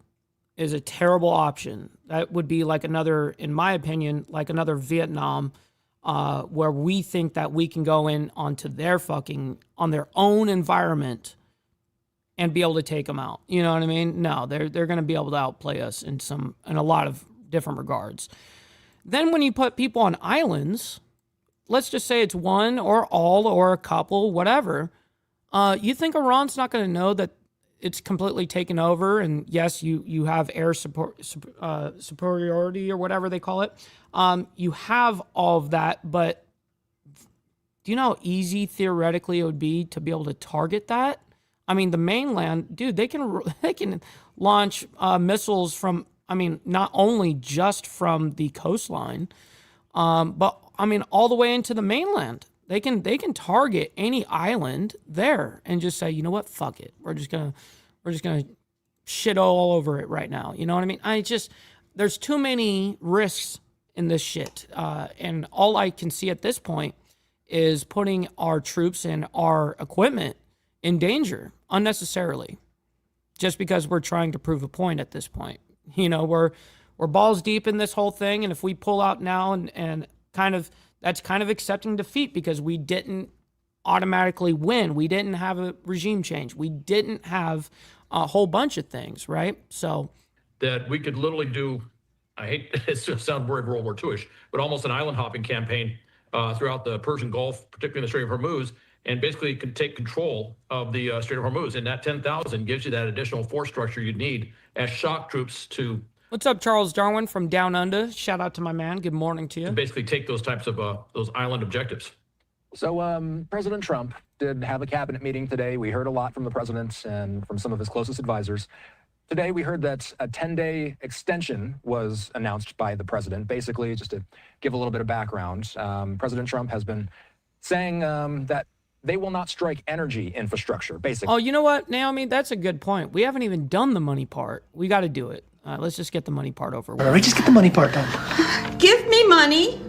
is a terrible option. That would be like another, in my opinion, like another Vietnam, where we think that we can go in onto their on their own environment and be able to take them out. You know what I mean? No, they're going to be able to outplay us in a lot of different regards. Then when you put people on islands, let's just say it's one or all or a couple, whatever, you think Iran's not going to know that it's completely taken over? And yes, you have air superiority or whatever they call it. You have all of that, but do you know how easy theoretically it would be to be able to target that? I mean, the mainland, dude, they can launch missiles from, not only just from the coastline, but all the way into the mainland. They can target any island there and just say, you know what, fuck it. We're we're just going to shit all over it right now. You know what I mean? There's too many risks in this shit. And all I can see at this point is putting our troops and our equipment in danger unnecessarily, just because we're trying to prove a point at this point. You know, we're balls deep in this whole thing, and if we pull out now and that's kind of accepting defeat, because we didn't automatically win. We didn't have a regime change. We didn't have a whole bunch of things, right? So that we could literally do, I hate it to sound very World War II-ish, but almost an island hopping campaign throughout the Persian Gulf, particularly in the Strait of Hormuz, and basically could take control of the Strait of Hormuz. And that 10,000 gives you that additional force structure you need as shock troops to. What's up, Charles Darwin from Down Under? Shout out to my man. Good morning to you. To basically take those types of those island objectives. So President Trump did have a cabinet meeting today. We heard a lot from the president and from some of his closest advisors. Today, we heard that a 10-day extension was announced by the president. Basically, just to give a little bit of background, President Trump has been saying that they will not strike energy infrastructure, basically. Oh, you know what, Naomi? That's a good point. We haven't even done the money part. We got to do it. Let's just get the money part over with. All right, just get the money part done. Give me money.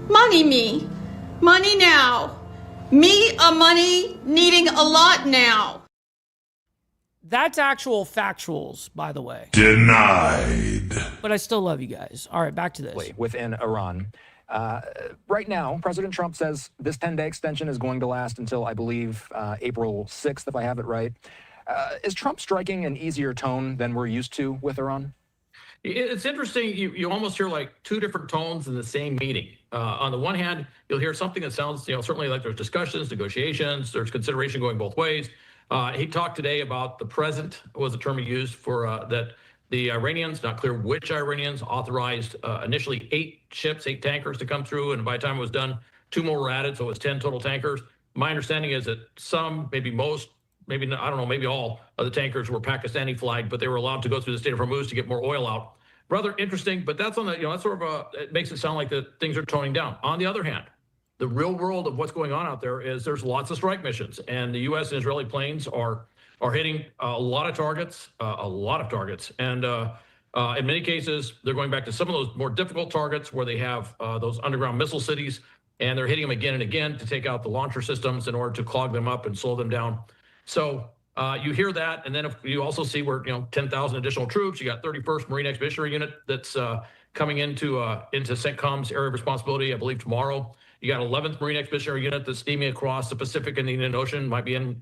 Money me. Money now. Me a money needing a lot now. That's actual factuals, by the way. Denied. But I still love you guys. All right, back to this. Within Iran. Right now, President Trump says this 10-day extension is going to last until, I believe, April 6th, if I have it right. Is Trump striking an easier tone than we're used to with Iran? It's interesting. You almost hear like two different tones in the same meeting. On the one hand, you'll hear something that sounds, certainly like there's discussions, negotiations, there's consideration going both ways. He talked today about the present was the term he used for that the Iranians, not clear which Iranians, authorized initially 8 ships, 8 tankers to come through. And by the time it was done, 2 more were added. So it was 10 total tankers. My understanding is that some, maybe most, maybe not, I don't know, maybe all of the tankers were Pakistani flagged, but they were allowed to go through the Strait of Hormuz to get more oil out. Rather interesting, but that's on the, that's sort of it makes it sound like that things are toning down. On the other hand, the real world of what's going on out there is there's lots of strike missions, and the U.S. and Israeli planes are hitting a lot of targets, and in many cases they're going back to some of those more difficult targets where they have those underground missile cities, and they're hitting them again and again to take out the launcher systems in order to clog them up and slow them down. So you hear that, and then if you also see where 10,000 additional troops. You got 31st Marine Expeditionary Unit that's coming into CENTCOM's area of responsibility, I believe tomorrow. You got 11th Marine Expeditionary Unit that's steaming across the Pacific and the Indian Ocean, might be in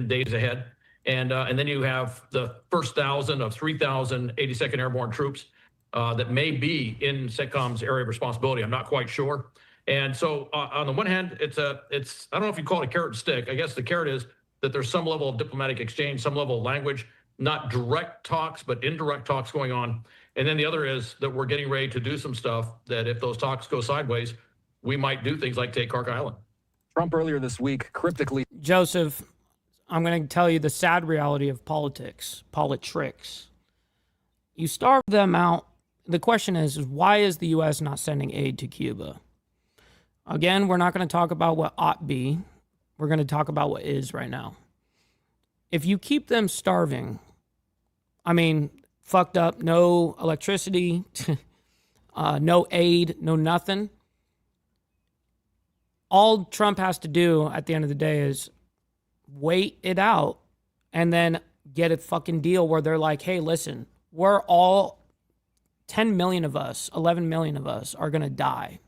days ahead, and then you have the first 1,000 of 3,000 82nd Airborne troops that may be in CENTCOM's area of responsibility. I'm not quite sure. And so on the one hand, it's I don't know if you call it a carrot and stick. I guess the carrot is that there's some level of diplomatic exchange, some level of language, not direct talks, but indirect talks going on. And then the other is that we're getting ready to do some stuff that if those talks go sideways, we might do things like take Clark Island. Trump earlier this week cryptically. Joseph, I'm going to tell you the sad reality of politics. You starve them out. The question is why is the U.S. not sending aid to Cuba? Again, we're not going to talk about what ought be. We're going to talk about what is right now. If you keep them starving, fucked up, no electricity, no aid, no nothing. All Trump has to do at the end of the day is wait it out and then get a fucking deal where they're like, hey, listen, we're all 10 million of us, 11 million of us are going to die.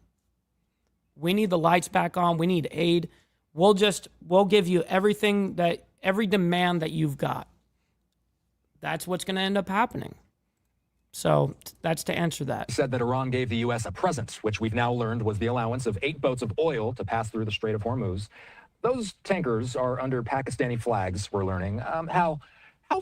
We need the lights back on. We need aid. We'll give you every demand that you've got. That's what's going to end up happening. So that's to answer that. Said that Iran gave the U.S. a present, which we've now learned was the allowance of 8 boats of oil to pass through the Strait of Hormuz. Those tankers are under Pakistani flags, we're learning. How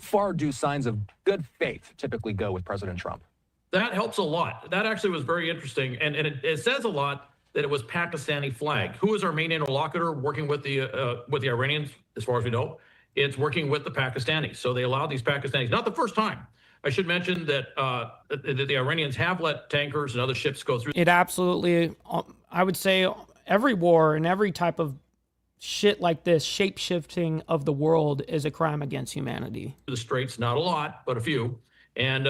far do signs of good faith typically go with President Trump? That helps a lot. That actually was very interesting. And it says a lot that it was Pakistani flag. Who is our main interlocutor working with the Iranians, as far as we know? It's working with the Pakistanis. So they allowed these Pakistanis, not the first time. I should mention that the Iranians have let tankers and other ships go through. It absolutely, I would say every war and every type of shit like this, shape-shifting of the world, is a crime against humanity. The Straits, not a lot, but a few, and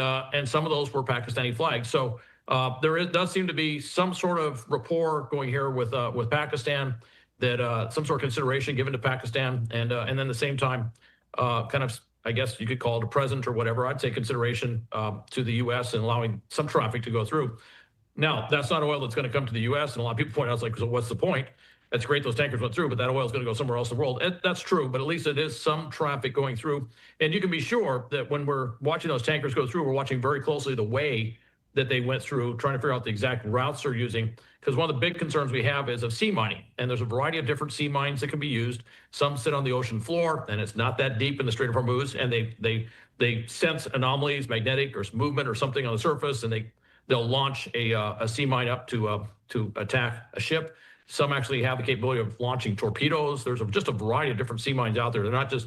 some of those were Pakistani flags. So does seem to be some sort of rapport going here with Pakistan, that some sort of consideration given to Pakistan, and then at the same time, kind of, I guess you could call it a present or whatever. I'd say consideration to the U.S. and allowing some traffic to go through. Now, that's not oil that's going to come to the U.S., and a lot of people point out, it's like, so what's the point? That's great those tankers went through, but that oil is going to go somewhere else in the world. That's true, but at least it is some traffic going through. And you can be sure that when we're watching those tankers go through, we're watching very closely the way that they went through, trying to figure out the exact routes they're using. Because one of the big concerns we have is of sea mining. And there's a variety of different sea mines that can be used. Some sit on the ocean floor, and it's not that deep in the Strait of Hormuz, and they sense anomalies, magnetic or movement or something on the surface, and they'll launch a sea mine up to attack a ship. Some actually have the capability of launching torpedoes. There's just a variety of different sea mines out there. They're not just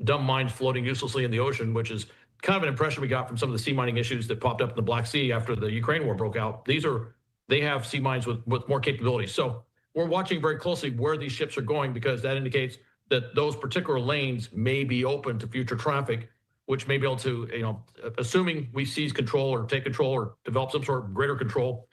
dumb mines floating uselessly in the ocean, which is kind of an impression we got from some of the sea mining issues that popped up in the Black Sea after the Ukraine war broke out. They have sea mines with more capability. So we're watching very closely where these ships are going, because that indicates that those particular lanes may be open to future traffic, which may be able to, assuming we seize control or take control or develop some sort of greater control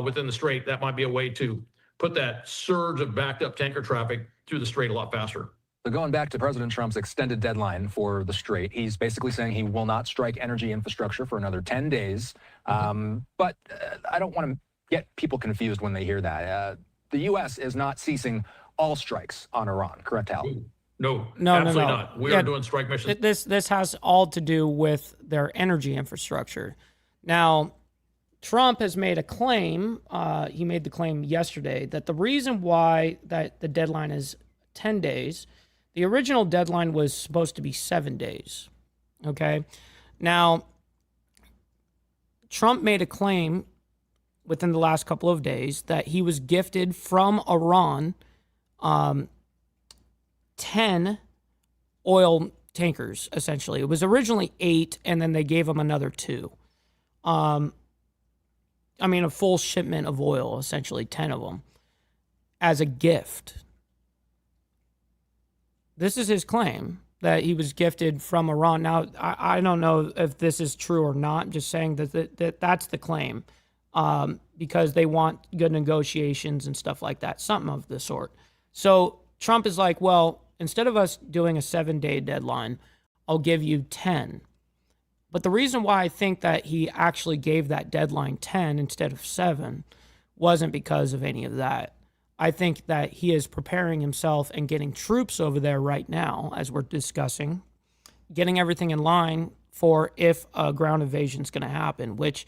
within the Strait, that might be a way to put that surge of backed up tanker traffic through the Strait a lot faster. So going back to President Trump's extended deadline for the Strait, he's basically saying he will not strike energy infrastructure for another 10 days. But I don't want to get people confused when they hear that. The U.S. is not ceasing all strikes on Iran, correct, Hal? No, absolutely not. We are doing strike missions. This has all to do with their energy infrastructure. Now, Trump has made a claim, he made the claim yesterday, that the reason why that the deadline is 10 days, the original deadline was supposed to be 7 days, okay? Now, Trump made a claim within the last couple of days that he was gifted from Iran 10 oil tankers, essentially. It was originally 8, and then they gave him another 2. A full shipment of oil, essentially 10 of them, as a gift. This is his claim, that he was gifted from Iran. Now, I don't know if this is true or not. I'm just saying that that's the claim, because they want good negotiations and stuff like that, something of the sort. So Trump is like, well, instead of us doing a 7-day deadline, I'll give you 10. But the reason why I think that he actually gave that deadline 10 instead of 7 wasn't because of any of that. I think that he is preparing himself and getting troops over there right now, as we're discussing, getting everything in line for if a ground invasion is going to happen, which,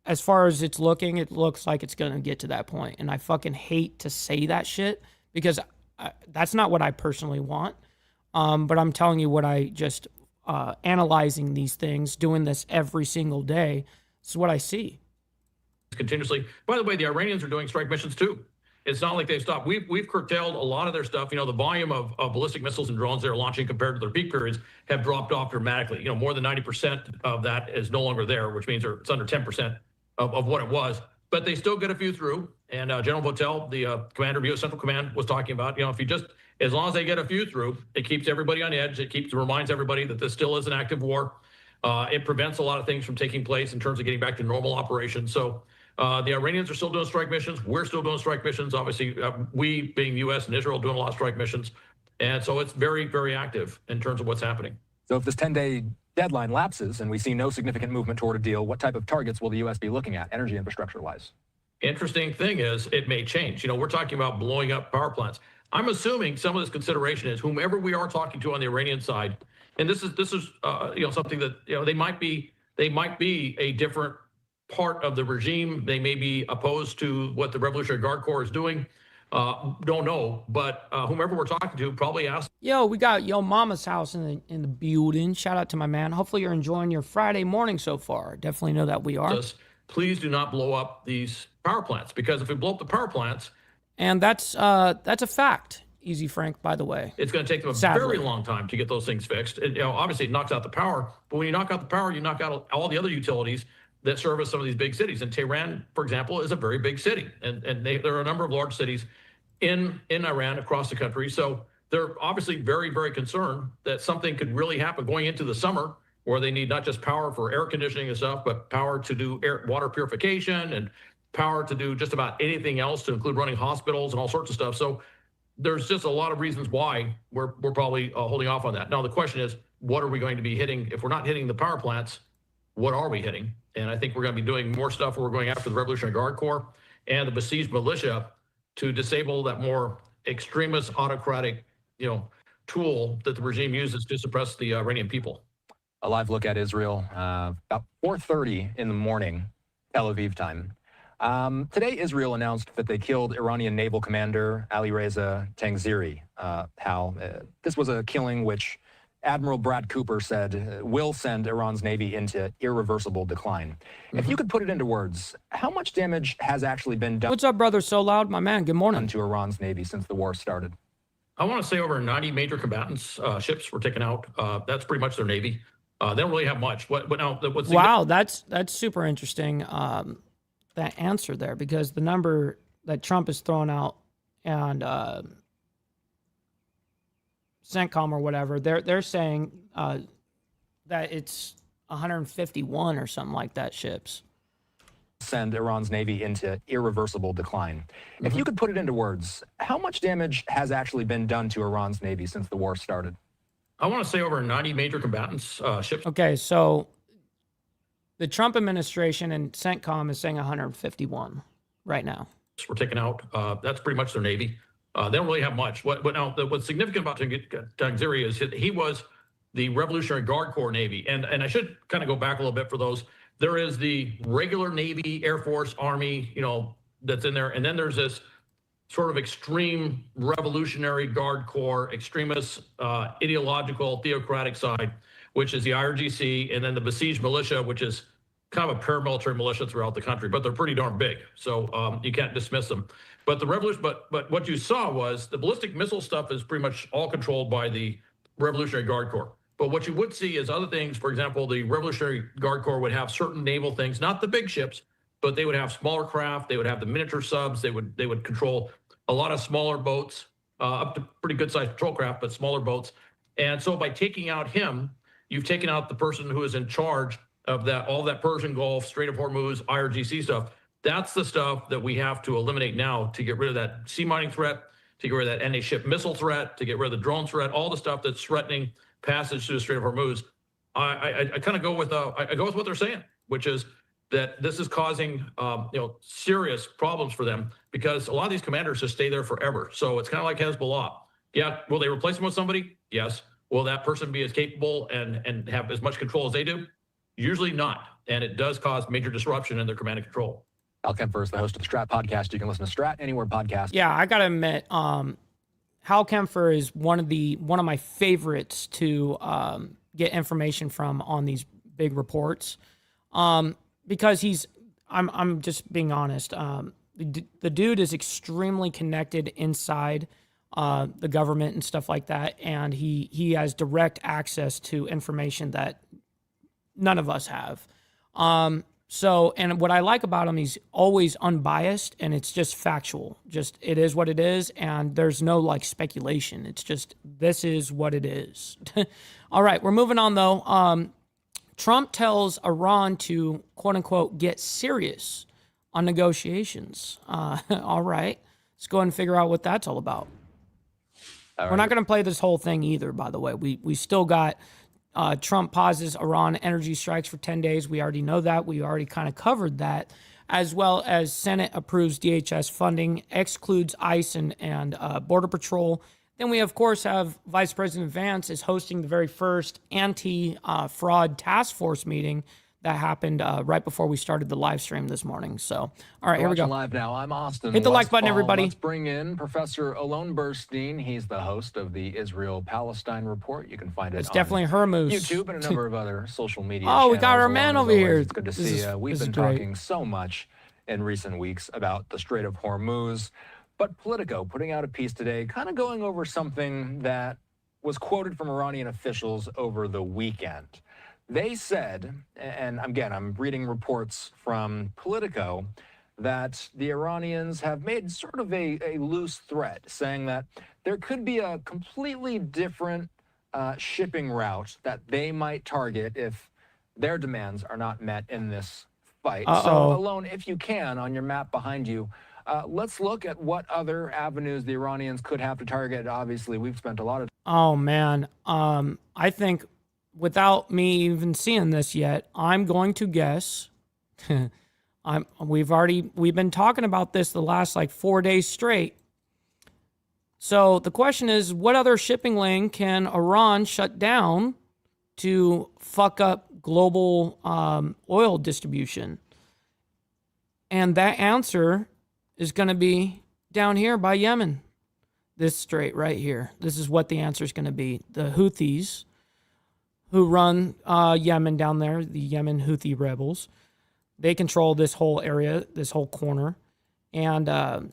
as far as it's looking, it looks like it's going to get to that point. And I fucking hate to say that shit, because that's not what I personally want. But I'm telling you what I just... analyzing these things, doing this every single day, this is what I see. Continuously. By the way, the Iranians are doing strike missions too. It's not like they've stopped. We've curtailed a lot of their stuff. The volume of ballistic missiles and drones they're launching compared to their peak periods have dropped off dramatically. More than 90% of that is no longer there, which means it's under 10% of what it was. But they still get a few through. And General Votel, the commander of U.S. Central Command, was talking about, if you just, as long as they get a few through, it keeps everybody on edge. It reminds everybody that this still is an active war. It prevents a lot of things from taking place in terms of getting back to normal operations. So the Iranians are still doing strike missions. We're still doing strike missions. Obviously, we, being U.S. and Israel, doing a lot of strike missions. And so it's very, very active in terms of what's happening. So if this 10-day deadline lapses and we see no significant movement toward a deal, what type of targets will the U.S. be looking at, energy infrastructure-wise? Interesting thing is, it may change. We're talking about blowing up power plants. I'm assuming some of this consideration is whomever we are talking to on the Iranian side, and this is something that they might be a different part of the regime. They may be opposed to what the Revolutionary Guard Corps is doing. Don't know, but whomever we're talking to probably asked. Yo, we got Yo Mama's house in the building. Shout out to my man. Hopefully you're enjoying your Friday morning so far. Definitely know that we are. Please do not blow up these power plants, because if we blow up the power plants, and that's a fact. Easy Frank, by the way. It's going to take them a very long time to get those things fixed. Obviously, it knocks out the power, but when you knock out the power, you knock out all the other utilities that service some of these big cities. And Tehran, for example, is a very big city, and there are a number of large cities in Iran across the country. So they're obviously very, very concerned that something could really happen going into the summer, where they need not just power for air conditioning and stuff, but power to do water purification and power to do just about anything else, to include running hospitals and all sorts of stuff. So there's just a lot of reasons why we're probably holding off on that. Now, the question is, what are we going to be hitting? If we're not hitting the power plants, what are we hitting? And I think we're going to be doing more stuff where we're going after the Revolutionary Guard Corps and the besieged militia to disable that more extremist, autocratic, tool that the regime uses to suppress the Iranian people. A live look at Israel, about 4:30 in the morning, Tel Aviv time. Today, Israel announced that they killed Iranian naval commander Ali Reza Tangziri. This was a killing which Admiral Brad Cooper said will send Iran's Navy into irreversible decline. If you could put it into words, how much damage has actually been done? What's up, brother? So loud, my man. Good morning. To Iran's Navy since the war started? I want to say over 90 major combatants ships were taken out. That's pretty much their Navy. They don't really have much. Wow, that's super interesting. That answer there, because the number that Trump is throwing out and CENTCOM or whatever, they're saying that it's 151 or something like that ships. Send Iran's Navy into irreversible decline. If you could put it into words, how much damage has actually been done to Iran's Navy since the war started? I want to say over 90 major combatants ships. Okay, so the Trump administration and CENTCOM is saying 151 right now. Were taken out. That's pretty much their Navy. They don't really have much. What's significant about Tangziri is he was the Revolutionary Guard Corps Navy. And I should kind of go back a little bit for those. There is the regular Navy, Air Force, Army, that's in there. And then there's this sort of extreme Revolutionary Guard Corps, extremist, ideological, theocratic side, which is the IRGC, and then the besieged militia, which is kind of a paramilitary militia throughout the country, but they're pretty darn big. So you can't dismiss them. But the revolution, but what you saw was the ballistic missile stuff is pretty much all controlled by the Revolutionary Guard Corps. But what you would see is other things. For example, the Revolutionary Guard Corps would have certain naval things, not the big ships, but they would have smaller craft. They would have the miniature subs. They would control a lot of smaller boats, up to pretty good sized patrol craft, but smaller boats. And so by taking out him, you've taken out the person who is in charge of all that Persian Gulf, Strait of Hormuz, IRGC stuff. That's the stuff that we have to eliminate now to get rid of that sea mining threat, to get rid of that anti-ship missile threat, to get rid of the drone threat, all the stuff that's threatening passage through the Strait of Hormuz. I kind of go with what they're saying, which is that this is causing serious problems for them, because a lot of these commanders just stay there forever. So it's kind of like Hezbollah. Yeah, will they replace them with somebody? Yes. Will that person be as capable and have as much control as they do? Usually not. And it does cause major disruption in their command and control. Hal Kempfer is the host of the Strat Podcast. You can listen to Strat anywhere podcast. Yeah, I gotta admit, Hal Kempfer is one of my favorites to get information from on these big reports, because I'm just being honest. The dude is extremely connected inside the government and stuff like that, and he has direct access to information that none of us have. And what I like about him, he's always unbiased, and it's just factual. Just, it is what it is, and there's no speculation. It's just, this is what it is. All right, we're moving on though. Trump tells Iran to, quote unquote, get serious on negotiations. All right, let's go ahead and figure out what that's all about. We're not going to play this whole thing either, by the way. We still got Trump pauses Iran energy strikes for 10 days. We already know that. We already kind of covered that, as well as Senate approves DHS funding, excludes ICE and Border Patrol. Then we, of course, have Vice President Vance is hosting the very first anti-fraud task force meeting that happened right before we started the live stream this morning. So, all right, here we go. Live now. I'm Austin. Hit the like button, everybody. Let's bring in Professor Alon Burstein. He's the host of the Israel-Palestine Report. You can find it. It's definitely Hermuz. YouTube and a number of other social media. Oh, we got our man over here. It's good to see you. We've been talking so much in recent weeks about the Strait of Hormuz, but Politico putting out a piece today, kind of going over something that was quoted from Iranian officials over the weekend. They said, and again, I'm reading reports from Politico, that the Iranians have made sort of a loose threat, saying that there could be a completely different shipping route that they might target if their demands are not met in this fight. So, Alone, if you can, on your map behind you, let's look at what other avenues the Iranians could have to target. Obviously, we've spent a lot of Oh, man. I think without me even seeing this yet, I'm going to guess. We've been talking about this the last like 4 days straight. So the question is, what other shipping lane can Iran shut down to fuck up global oil distribution? And that answer is going to be down here by Yemen. This strait right here. This is what the answer is going to be. The Houthis, who run Yemen down there, the Yemen Houthi rebels, they control this whole area, this whole corner. And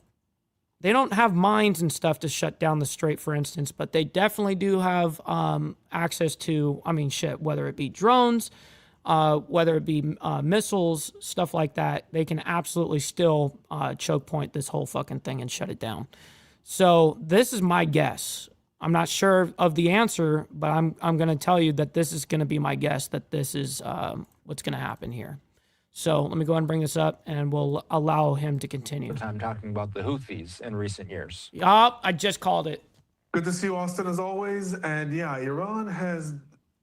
they don't have mines and stuff to shut down the strait, for instance, but they definitely do have access to, whether it be drones, whether it be missiles, stuff like that. They can absolutely still choke point this whole fucking thing and shut it down. So this is my guess. I'm not sure of the answer, but I'm going to tell you that this is going to be my guess, that this is what's going to happen here. So let me go ahead and bring this up, and we'll allow him to continue. I'm talking about the Houthis in recent years. Yup, I just called it. Good to see you, Austin, as always. And yeah, Iran has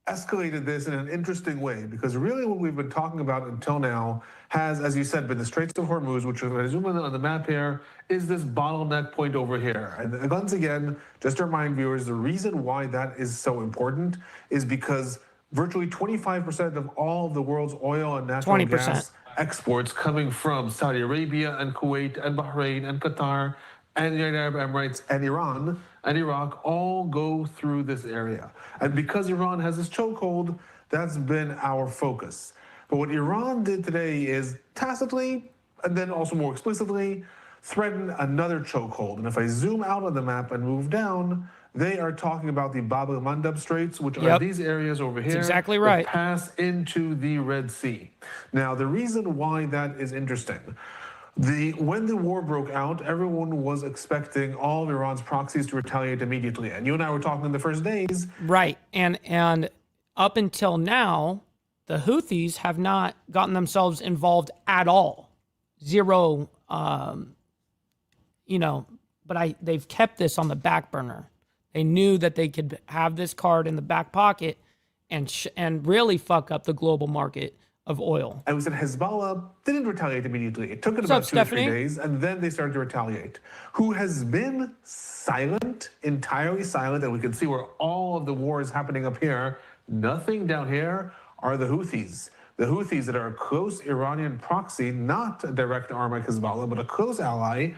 escalated this in an interesting way, because really what we've been talking about until now has, as you said, been the Straits of Hormuz, which, if I zoom in on the map here, is this bottleneck point over here. And once again, just to remind viewers, the reason why that is so important is because virtually 25% of all of the world's oil and natural gas exports coming from Saudi Arabia and Kuwait and Bahrain and Qatar and the United Arab Emirates and Iran and Iraq all go through this area. And because Iran has this chokehold, that's been our focus. But what Iran did today is tacitly, and then also more explicitly, threaten another chokehold. And if I zoom out on the map and move down, they are talking about the Bab el-Mandab Straits, which are these areas over here. That's exactly right. That pass into the Red Sea. Now, the reason why that is interesting, when the war broke out, everyone was expecting all of Iran's proxies to retaliate immediately. And you and I were talking in the first days. Right. And up until now, the Houthis have not gotten themselves involved at all. Zero, but they've kept this on the back burner. They knew that they could have this card in the back pocket and really fuck up the global market of oil. I was at Hezbollah, didn't retaliate immediately. It took it about 2 or 3 days, and then they started to retaliate. Who has been silent, entirely silent, and we can see where all of the war is happening up here. Nothing down here are the Houthis. The Houthis that are a close Iranian proxy, not a direct arm like Hezbollah, but a close ally,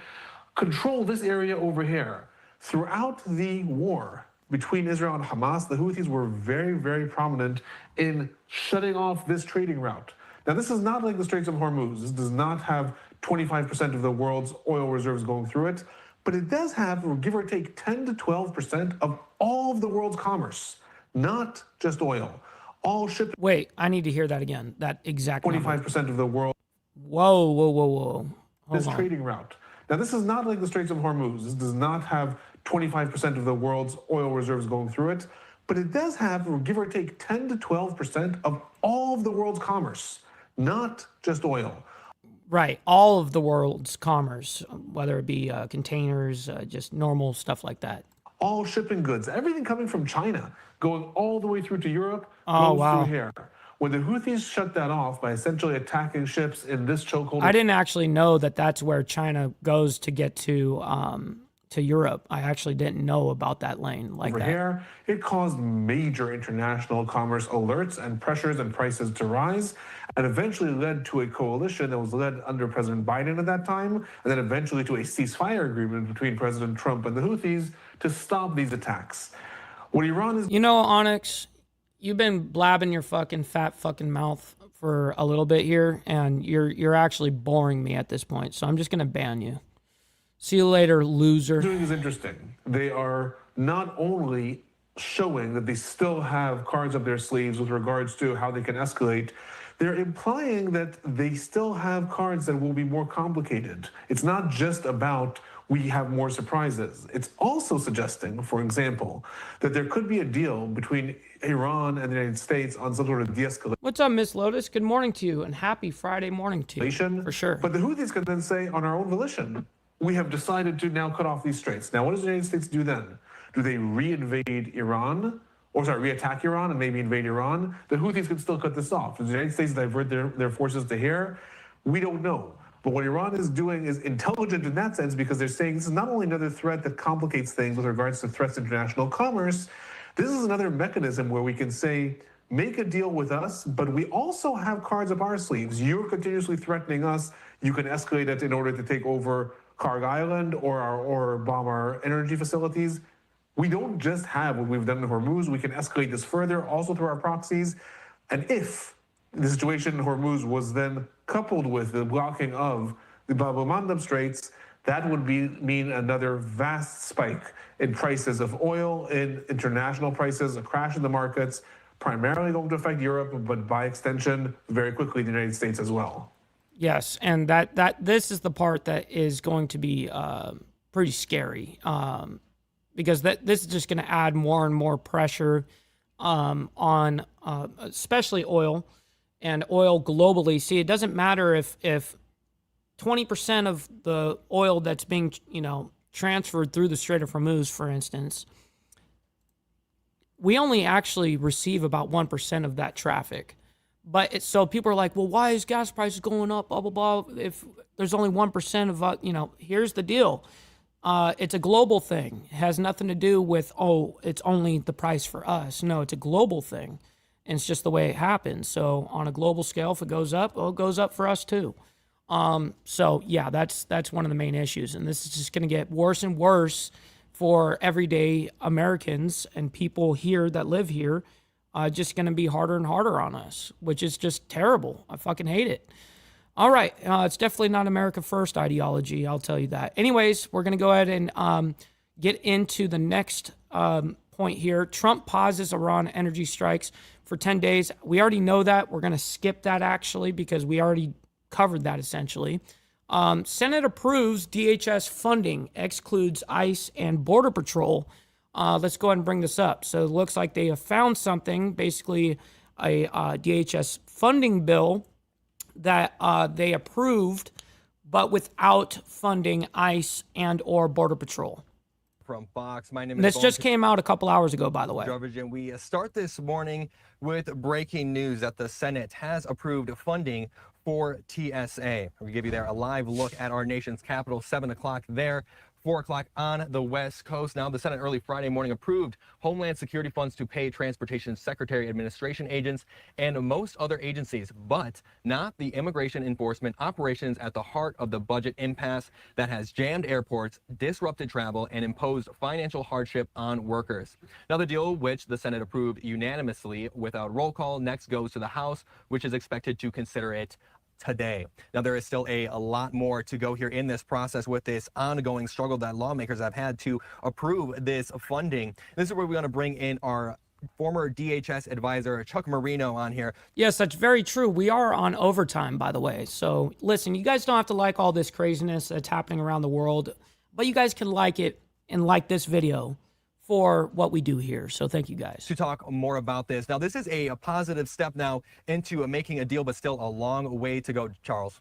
control this area over here. Throughout the war between Israel and Hamas, the Houthis were very, very prominent in shutting off this trading route. Now, this is not like the Straits of Hormuz. This does not have 25% of the world's oil reserves going through it, but it does have, give or take, 10 to 12% of all of the world's commerce, not just oil. All shipping. Wait, I need to hear that again. That exact 25% of the world. Whoa. This trading route. Now, this is not like the Straits of Hormuz. This does not have 25% of the world's oil reserves going through it, but it does have, give or take, 10 to 12% of all of the world's commerce, not just oil. Right, all of the world's commerce, whether it be containers, just normal stuff like that. All shipping goods, everything coming from China, going all the way through to Europe, goes through here. When the Houthis shut that off by essentially attacking ships in this chokehold. I didn't actually know that that's where China goes to get to Europe. I actually didn't know about that lane like over that. Here, it caused major international commerce alerts and pressures and prices to rise, and eventually led to a coalition that was led under President Biden at that time, and then eventually to a ceasefire agreement between President Trump and the Houthis to stop these attacks. What Iran is... You know, Onyx, you've been blabbing your fucking fat fucking mouth for a little bit here, and you're actually boring me at this point, so I'm just going to ban you. See you later, loser. Doing is interesting. They are not only showing that they still have cards up their sleeves with regards to how they can escalate they're implying that they still have cards that will be more complicated. It's not just about we have more surprises. It's also suggesting, for example, that there could be a deal between Iran and the United States on some sort of de-escalation. What's up, Miss Lotus? Good morning to you, and happy Friday morning to you. For sure. But the Houthis can then say, on our own volition, we have decided to now cut off these straits. Now, what does the United States do then? Do they re-invade Iran? Or sorry, re-attack Iran and maybe invade Iran? The Houthis can still cut this off. Does the United States divert their forces to here? We don't know. But what Iran is doing is intelligent in that sense, because they're saying this is not only another threat that complicates things with regards to threats to international commerce, this is another mechanism where we can say, make a deal with us, but we also have cards up our sleeves. You're continuously threatening us. You can escalate it in order to take over Karg Island or bomb our energy facilities. We don't just have what we've done in Hormuz. We can escalate this further, also through our proxies. And if the situation in Hormuz was then coupled with the blocking of the Bab el-Mandeb Straits, that would mean another vast spike in prices of oil, in international prices, a crash in the markets, primarily going to affect Europe, but by extension, very quickly the United States as well. Yes, and this is the part that is going to be pretty scary, because this is just going to add more and more pressure on especially oil and oil globally. See, it doesn't matter if 20% of the oil that's being transferred through the Strait of Hormuz, for instance, we only actually receive about 1% of that traffic. But so people are like, well, why is gas prices going up, blah, blah, blah, if there's only 1% of, here's the deal. It's a global thing. It has nothing to do with, it's only the price for us. No, it's a global thing. And it's just the way it happens. So on a global scale, if it goes up, it goes up for us too. So yeah, that's one of the main issues. And this is just going to get worse and worse for everyday Americans and people here that live here. Just going to be harder and harder on us, which is just terrible. I fucking hate it. All right. It's definitely not America First ideology. I'll tell you that. Anyways, we're going to go ahead and get into the next point here. Trump pauses Iran energy strikes for 10 days. We already know that. We're going to skip that actually because we already covered that essentially. Senate approves DHS funding, excludes ICE and Border Patrol. Let's go ahead and bring this up. So it looks like they have found something, basically a DHS funding bill that they approved, but without funding ICE and or Border Patrol. From Fox, my name And is this just came out a couple hours ago, by the way. And we start this morning with breaking news that the Senate has approved funding for TSA. We give you there a live look at our nation's capital, 7 o'clock there. 4 o'clock on the West Coast. Now, the Senate early Friday morning approved Homeland Security funds to pay Transportation Secretary Administration agents and most other agencies, but not the immigration enforcement operations at the heart of the budget impasse that has jammed airports, disrupted travel, and imposed financial hardship on workers. Now, the deal, which the Senate approved unanimously without roll call, next goes to the House, which is expected to consider it today. Now, there is still a lot more to go here in this process with this ongoing struggle that lawmakers have had to approve this funding. This is where we want to bring in our former DHS advisor, Chuck Marino, on here. Yes, that's very true. We are on overtime, by the way. So listen, you guys don't have to like all this craziness that's happening around the world, but you guys can like it and like this video for what we do here. So thank you guys. To talk more about this. Now, this is a positive step now into making a deal, but still a long way to go, Charles.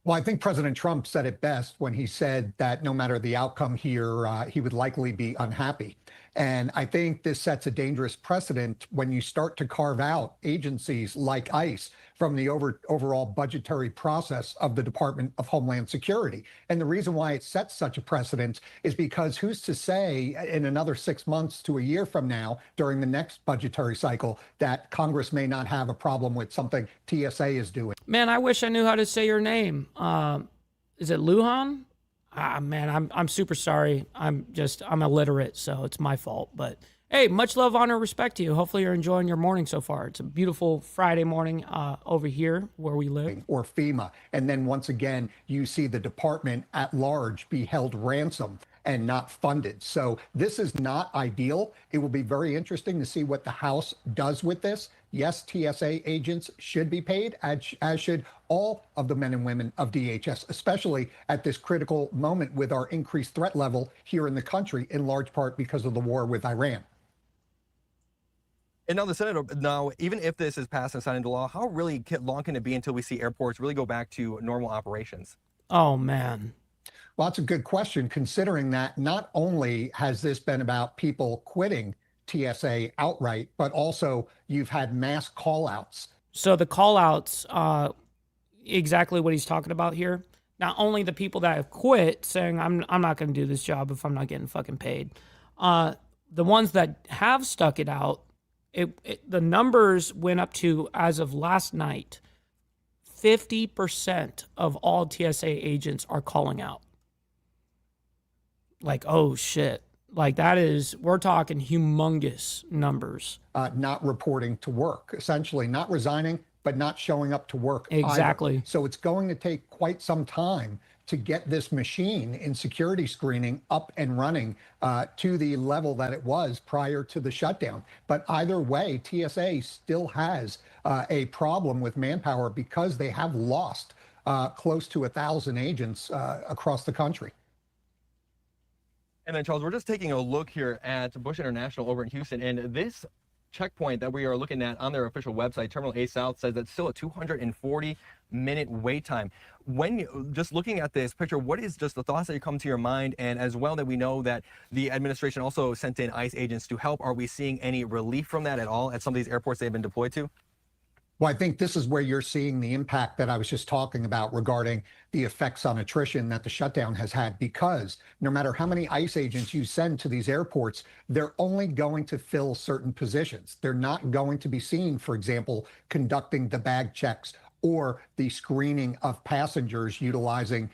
Well, I think President Trump said it best when he said that no matter the outcome here, he would likely be unhappy. And I think this sets a dangerous precedent when you start to carve out agencies like ICE from the overall budgetary process of the Department of Homeland Security. And the reason why it sets such a precedent is because who's to say in another 6 months to a year from now, during the next budgetary cycle, that Congress may not have a problem with something TSA is doing. Man, I wish I knew how to say your name. Is it Lujan? Man, I'm super sorry. I'm illiterate, so it's my fault. But hey, much love, honor, respect to you. Hopefully you're enjoying your morning so far. It's a beautiful Friday morning over here where we live. Or FEMA. And then once again, you see the department at large be held ransom and not funded. So this is not ideal. It will be very interesting to see what the House does with this. Yes, TSA agents should be paid, as should all of the men and women of DHS, especially at this critical moment with our increased threat level here in the country, in large part because of the war with Iran. And now the Senate, now, even if this is passed and signed into law, how really long can it be until we see airports really go back to normal operations? Oh, man. Well, that's a good question, considering that not only has this been about people quitting TSA outright, but also you've had mass call-outs. So the call-outs, exactly what he's talking about here. Not only the people that have quit saying, I'm not going to do this job if I'm not getting fucking paid. The ones that have stuck it out, the numbers went up to, as of last night, 50% of all TSA agents are calling out. Like, oh shit. Like, that is, we're talking humongous numbers. Not reporting to work, essentially not resigning, but not showing up to work Exactly. either. So it's going to take quite some time to get this machine in security screening up and running to the level that it was prior to the shutdown. But either way, TSA still has a problem with manpower because they have lost close to 1,000 agents across the country. And then, Charles, we're just taking a look here at Bush International over in Houston, and this checkpoint that we are looking at on their official website, Terminal A South, says that's still a 240-minute wait time. When you, just looking at this picture, what is just the thoughts that come to your mind? And as well that we know that the administration also sent in ICE agents to help. Are we seeing any relief from that at all at some of these airports they've been deployed to? Well, I think this is where you're seeing the impact that I was just talking about regarding the effects on attrition that the shutdown has had, because no matter how many ICE agents you send to these airports, they're only going to fill certain positions. They're not going to be seen, for example, conducting the bag checks or the screening of passengers utilizing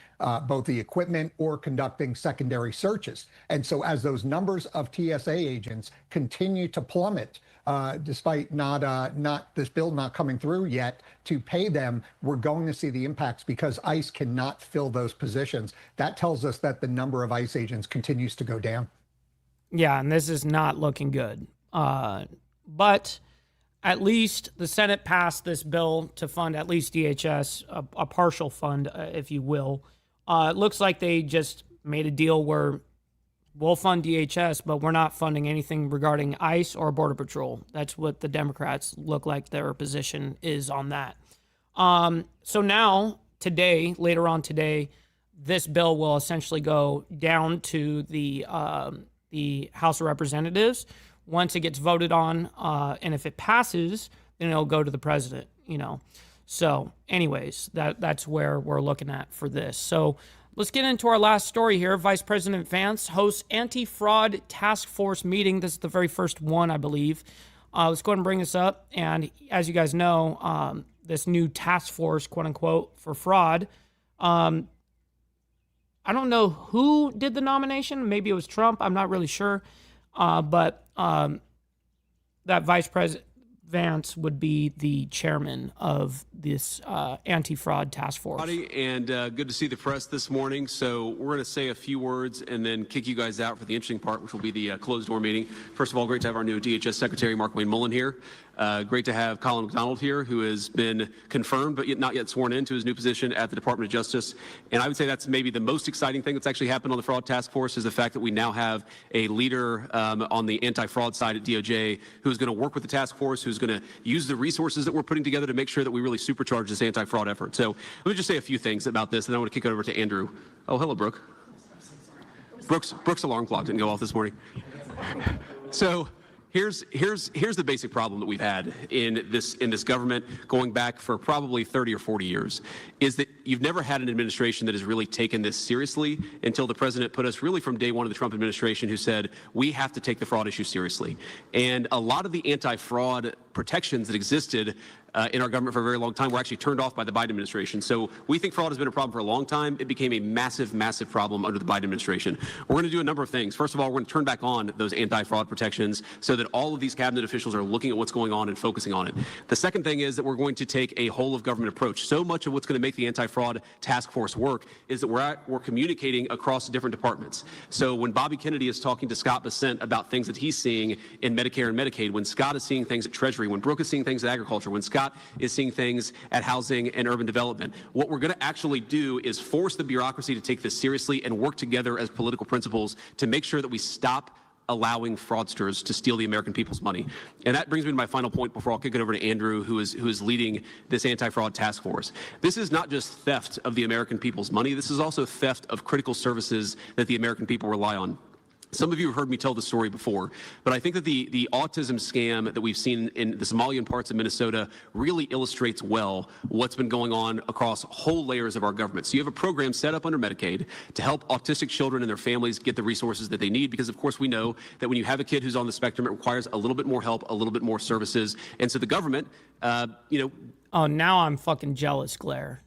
both the equipment or conducting secondary searches. And so as those numbers of TSA agents continue to plummet, despite not this bill not coming through yet, to pay them, we're going to see the impacts because ICE cannot fill those positions. That tells us that the number of ICE agents continues to go down. Yeah, and this is not looking good. But at least the Senate passed this bill to fund at least DHS, a partial fund, if you will. It looks like they just made a deal where we'll fund DHS, but we're not funding anything regarding ICE or Border Patrol. That's what the Democrats look like their position is on that. So now, today, later on today, this bill will essentially go down to the House of Representatives. Once it gets voted on, and if it passes, then it'll go to the president, you know. So anyways, that's where we're looking at for this. So let's get into our last story here. Vice President Vance hosts anti-fraud task force meeting. This is the very first one, I believe. Let's go ahead and bring this up. And as you guys know, this new task force, quote unquote, for fraud, I don't know who did the nomination. Maybe it was Trump. I'm not really sure. But that Vice President Vance would be the chairman of this anti-fraud task force. And good to see the press this morning. So we're going to say a few words and then kick you guys out for the interesting part, which will be the closed-door meeting. First of all, great to have our new DHS Secretary, Mark Wayne Mullen, here. Great to have Colin McDonald here, who has been confirmed but not yet sworn into his new position at the Department of Justice. And I would say that's maybe the most exciting thing that's actually happened on the fraud task force is the fact that we now have a leader on the anti-fraud side at DOJ who's going to work with the task force, who's going to use the resources that we're putting together to make sure that we really supercharge this anti-fraud effort. So let me just say a few things about this, and then I want to kick it over to Andrew. Oh, hello, Brooke. Brooke's alarm clock didn't go off this morning. So here's the basic problem that we've had in this government going back for probably 30 or 40 years is that you've never had an administration that has really taken this seriously until the president put us really from day one of the Trump administration who said we have to take the fraud issue seriously. And a lot of the anti-fraud protections that existed in our government for a very long time were actually turned off by the Biden administration. So we think fraud has been a problem for a long time. It became a massive, massive problem under the Biden administration. We're going to do a number of things. First of all, we're going to turn back on those anti-fraud protections so that all of these cabinet officials are looking at what's going on and focusing on it. The second thing is that we're going to take a whole of government approach. So much of what's going to make the anti-fraud task force work is that we're communicating across different departments. So when Bobby Kennedy is talking to Scott Bessent about things that he's seeing in Medicare and Medicaid, when Scott is seeing things at Treasury, when Brooke is seeing things at Agriculture, when Scott is seeing things at Housing and Urban Development, what we're going to actually do is force the bureaucracy to take this seriously and work together as political principles to make sure that we stop allowing fraudsters to steal the American people's money. And that brings me to my final point before I'll kick it over to Andrew, who is leading this anti-fraud task force. This is not just theft of the American people's money. This is also theft of critical services that the American people rely on. Some of you have heard me tell the story before, but I think that the autism scam that we've seen in the Somalian parts of Minnesota really illustrates well what's been going on across whole layers of our government. So you have a program set up under Medicaid to help autistic children and their families get the resources that they need, because of course we know that when you have a kid who's on the spectrum, it requires a little bit more help, a little bit more services. And so the government, Oh, now I'm fucking jealous, Claire.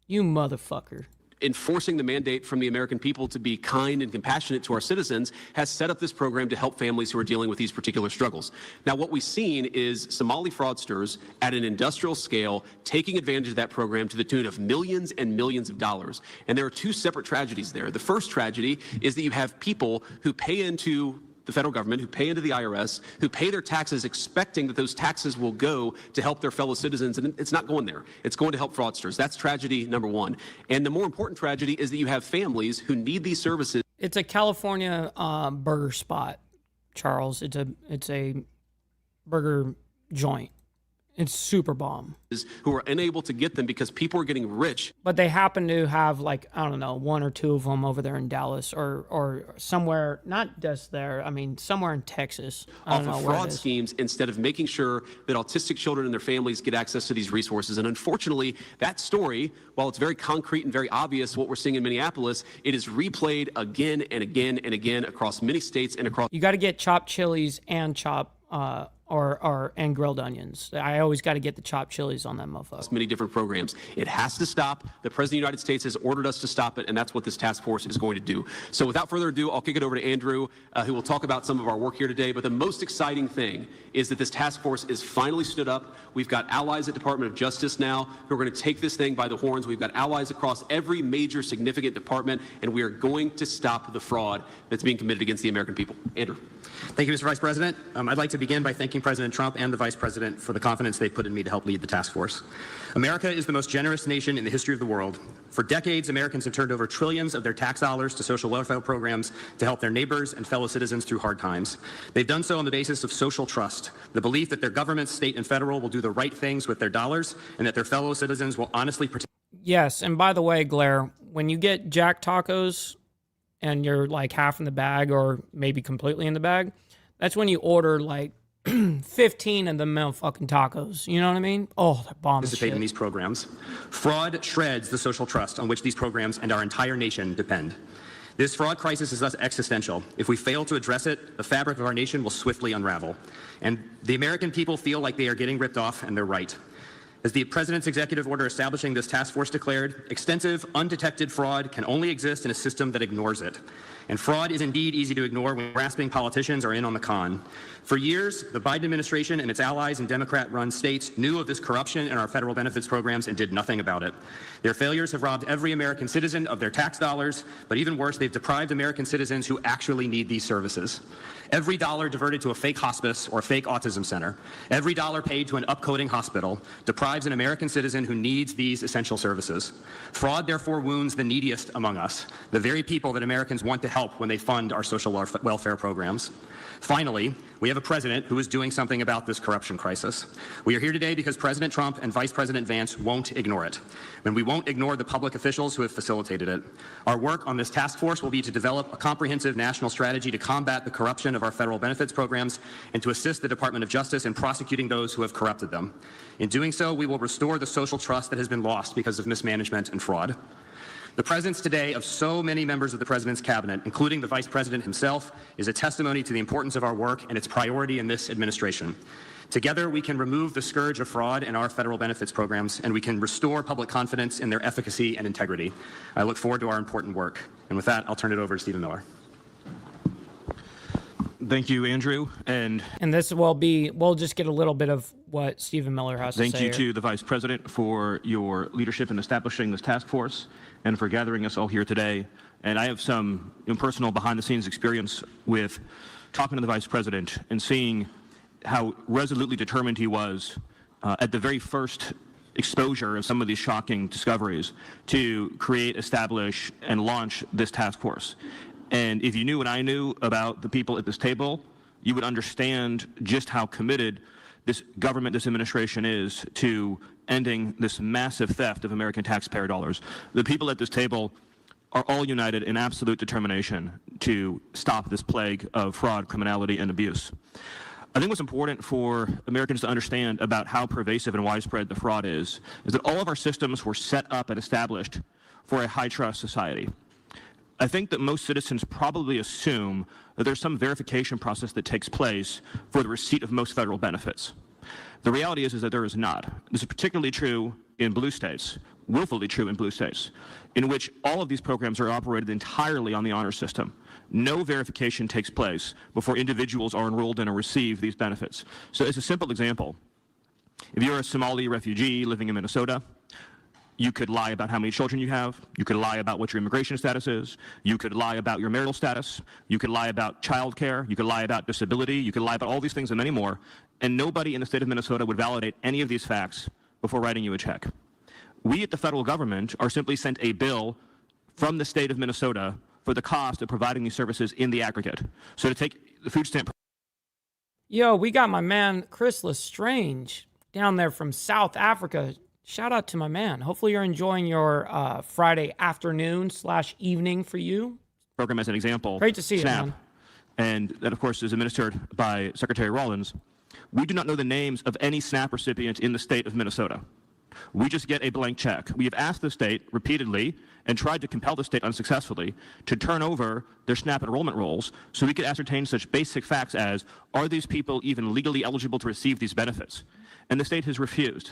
You motherfucker. Enforcing the mandate from the American people to be kind and compassionate to our citizens has set up this program to help families who are dealing with these particular struggles. Now, what we've seen is Somali fraudsters at an industrial scale taking advantage of that program to the tune of millions and millions of dollars. And there are two separate tragedies there. The first tragedy is that you have people who pay into the federal government, who pay into the IRS, who pay their taxes expecting that those taxes will go to help their fellow citizens, and it's not going there. It's going to help fraudsters. That's tragedy number one. And the more important tragedy is that you have families who need these services. It's a California burger spot, Charles. It's a burger joint. It's super bomb. Who are unable to get them because people are getting rich. But they happen to have, like, I don't know, one or two of them over there in Dallas or somewhere, not just there, I mean, somewhere in Texas. Off of fraud schemes instead of making sure that autistic children and their families get access to these resources. And unfortunately, that story, while it's very concrete and very obvious what we're seeing in Minneapolis, it is replayed again and again and again across many states and across. You got to get chopped chilies and and grilled onions. I always got to get the chopped chilies on that motherfucker. Many different programs. It has to stop. The President of the United States has ordered us to stop it, and that's what this task force is going to do. So without further ado, I'll kick it over to Andrew, who will talk about some of our work here today. But the most exciting thing is that this task force is finally stood up. We've got allies at Department of Justice now who are going to take this thing by the horns. We've got allies across every major significant department, and we are going to stop the fraud that's being committed against the American people. Andrew. Thank you, Mr. Vice President. I'd like to begin by thanking President Trump and the Vice President for the confidence they put in me to help lead the task force. America is the most generous nation in the history of the world. For decades, Americans have turned over trillions of their tax dollars to social welfare programs to help their neighbors and fellow citizens through hard times. They've done so on the basis of social trust, the belief that their governments, state and federal, will do the right things with their dollars and that their fellow citizens will honestly protect. Yes, and by the way, Blair, when you get Jack tacos and you're like half in the bag or maybe completely in the bag, that's when you order like 15 of the motherfucking tacos. You know what I mean? Oh, they're bomb. Participate in these programs. Fraud shreds the social trust on which these programs and our entire nation depend. This fraud crisis is thus existential. If we fail to address it, the fabric of our nation will swiftly unravel. And the American people feel like they are getting ripped off, and they're right. As the President's executive order establishing this task force declared, extensive, undetected fraud can only exist in a system that ignores it. And fraud is indeed easy to ignore when grasping politicians are in on the con. For years, the Biden administration and its allies in Democrat-run states knew of this corruption in our federal benefits programs and did nothing about it. Their failures have robbed every American citizen of their tax dollars, but even worse, they've deprived American citizens who actually need these services. Every dollar diverted to a fake hospice or a fake autism center, every dollar paid to an upcoding hospital deprives an American citizen who needs these essential services. Fraud therefore wounds the neediest among us, the very people that Americans want to help when they fund our social welfare programs. Finally, we have a president who is doing something about this corruption crisis. We are here today because President Trump and Vice President Vance won't ignore it. And we won't ignore the public officials who have facilitated it. Our work on this task force will be to develop a comprehensive national strategy to combat the corruption of our federal benefits programs and to assist the Department of Justice in prosecuting those who have corrupted them. In doing so, we will restore the social trust that has been lost because of mismanagement and fraud. The presence today of so many members of the President's cabinet, including the Vice President himself, is a testimony to the importance of our work and its priority in this administration. Together, we can remove the scourge of fraud in our federal benefits programs, and we can restore public confidence in their efficacy and integrity. I look forward to our important work. And with that, I'll turn it over to Stephen Miller. Thank you, Andrew. And this will be, we'll just get a little bit of what Stephen Miller has to say. Thank you to the Vice President for your leadership in establishing this task force and for gathering us all here today. And I have some personal behind-the-scenes experience with talking to the Vice President and seeing how resolutely determined he was at the very first exposure of some of these shocking discoveries to create, establish, and launch this task force. And if you knew what I knew about the people at this table, you would understand just how committed this government, this administration is to ending this massive theft of American taxpayer dollars. The people at this table are all united in absolute determination to stop this plague of fraud, criminality, and abuse. I think what's important for Americans to understand about how pervasive and widespread the fraud is that all of our systems were set up and established for a high-trust society. I think that most citizens probably assume that there's some verification process that takes place for the receipt of most federal benefits. The reality is that there is not. This is particularly true in blue states, willfully true in blue states, in which all of these programs are operated entirely on the honor system. No verification takes place before individuals are enrolled in or receive these benefits. So as a simple example, if you're a Somali refugee living in Minnesota, you could lie about how many children you have. You could lie about what your immigration status is. You could lie about your marital status. You could lie about child care. You could lie about disability. You could lie about all these things and many more. And nobody in the state of Minnesota would validate any of these facts before writing you a check. We at the federal government are simply sent a bill from the state of Minnesota for the cost of providing these services in the aggregate. So to take the food stamp. Yo, we got my man Chris Lestrange down there from South Africa. Shout out to my man. Hopefully you're enjoying your Friday afternoon / evening for you. Program as an example. Great to see you, SNAP, man. And that, of course, is administered by Secretary Rollins. We do not know the names of any SNAP recipient in the state of Minnesota. We just get a blank check. We have asked the state repeatedly and tried to compel the state unsuccessfully to turn over their SNAP enrollment rolls so we could ascertain such basic facts as, are these people even legally eligible to receive these benefits? And the state has refused.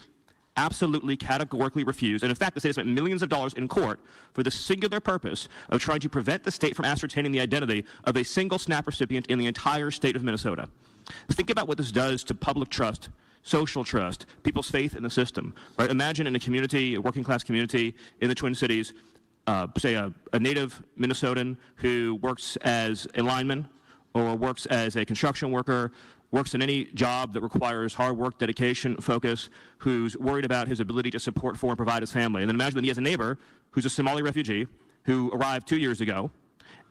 Absolutely, categorically refused. And in fact, the state has spent millions of dollars in court for the singular purpose of trying to prevent the state from ascertaining the identity of a single SNAP recipient in the entire state of Minnesota. Think about what this does to public trust, social trust, people's faith in the system. Right? Imagine in a community, a working class community in the Twin Cities, say a native Minnesotan who works as a lineman or works as a construction worker, works in any job that requires hard work, dedication, focus, who's worried about his ability to support for and provide his family. And then imagine that he has a neighbor who's a Somali refugee who arrived 2 years ago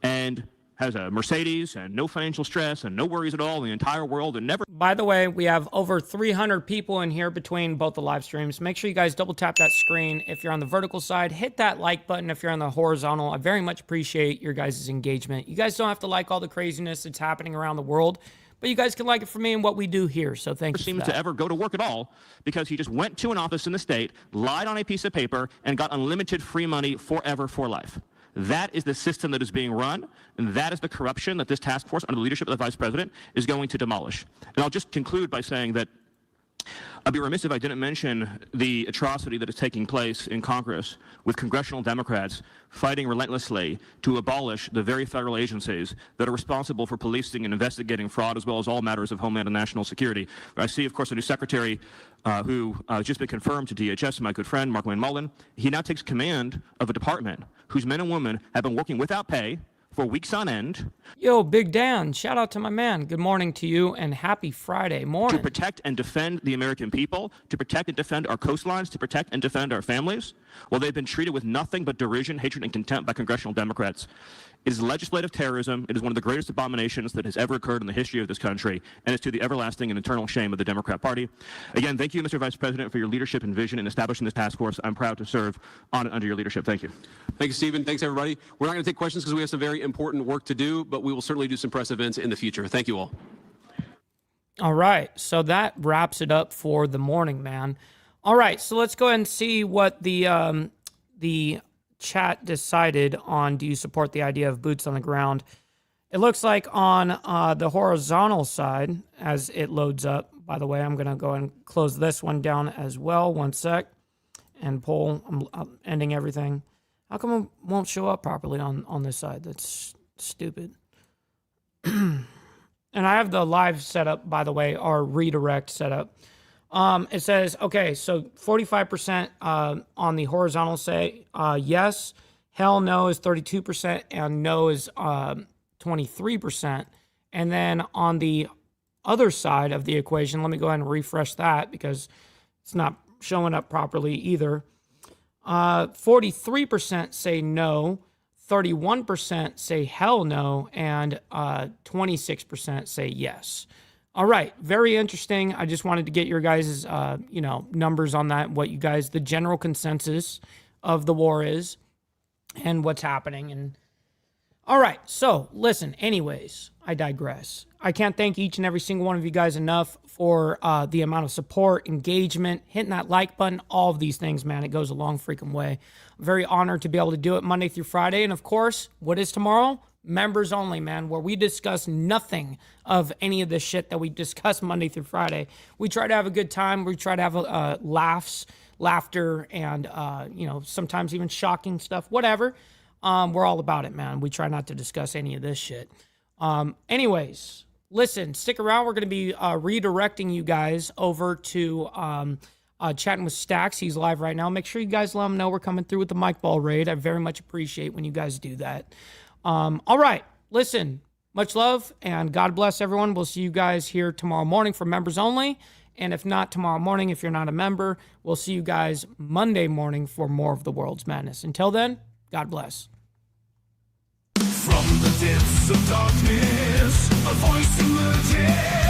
and has a Mercedes and no financial stress and no worries at all in the entire world and never. By the way, we have over 300 people in here between both the live streams. Make sure you guys double tap that screen. If you're on the vertical side, hit that like button. If you're on the horizontal, I very much appreciate your guys' engagement. You guys don't have to like all the craziness that's happening around the world, but you guys can like it for me and what we do here. So thank you. Seems to ever go to work at all because he just went to an office in the state, lied on a piece of paper, and got unlimited free money forever for life. That is the system that is being run, and that is the corruption that this task force under the leadership of the Vice President is going to demolish. And I'll just conclude by saying that I'd be remiss if I didn't mention the atrocity that is taking place in Congress with congressional Democrats fighting relentlessly to abolish the very federal agencies that are responsible for policing and investigating fraud as well as all matters of homeland and national security. I see, of course, a new secretary who has just been confirmed to DHS, my good friend, Mark Wayne Mullen. He now takes command of a department whose men and women have been working without pay for weeks on end. Yo, Big Dan, shout out to my man. Good morning to you and happy Friday morning. To protect and defend the American people, to protect and defend our coastlines, to protect and defend our families. Well, they've been treated with nothing but derision, hatred, and contempt by congressional Democrats. It is legislative terrorism. It is one of the greatest abominations that has ever occurred in the history of this country, and it's to the everlasting and eternal shame of the Democrat Party. Again, thank you, Mr. Vice President, for your leadership and vision in establishing this task force. I'm proud to serve on it under your leadership. Thank you. Thank you, Stephen. Thanks, everybody. We're not going to take questions because we have some very important work to do, but we will certainly do some press events in the future. Thank you all. All right, so that wraps it up for the morning, man. All right, so let's go ahead and see what the chat decided on. Do you support the idea of boots on the ground? It looks like on the horizontal side, as it loads up, by the way, I'm going to go and close this one down as well. One sec. And pull. I'm ending everything. How come it won't show up properly on this side? That's stupid. And I have the live setup, by the way, our redirect setup. It says, okay, so 45% on the horizontal say yes. Hell no is 32%, and no is 23%. And then on the other side of the equation, let me go ahead and refresh that because it's not showing up properly either. 43% say no, 31% say hell no, and 26% say yes. All right, very interesting. I just wanted to get your guys' numbers on that, what you guys, the general consensus of the war is and what's happening. And all right, so listen, anyways, I digress. I can't thank each and every single one of you guys enough for the amount of support, engagement, hitting that like button, all of these things, man. It goes a long freaking way. I'm very honored to be able to do it Monday through Friday. And of course, what is tomorrow? Members only, man, where we discuss nothing of any of the shit that we discuss Monday through Friday. We try to have a good time. We try to have laughs, laughter, and, sometimes even shocking stuff, whatever. We're all about it, man. We try not to discuss any of this shit. Anyways, listen, stick around. We're going to be redirecting you guys over to chatting with Stacks. He's live right now. Make sure you guys let him know we're coming through with the Mike Ball raid. I very much appreciate when you guys do that. All right, listen, much love and God bless everyone. We'll see you guys here tomorrow morning for members only. And if not tomorrow morning, if you're not a member, we'll see you guys Monday morning for more of the World's Madness. Until then, God bless. From the depths of darkness, a voice emerges.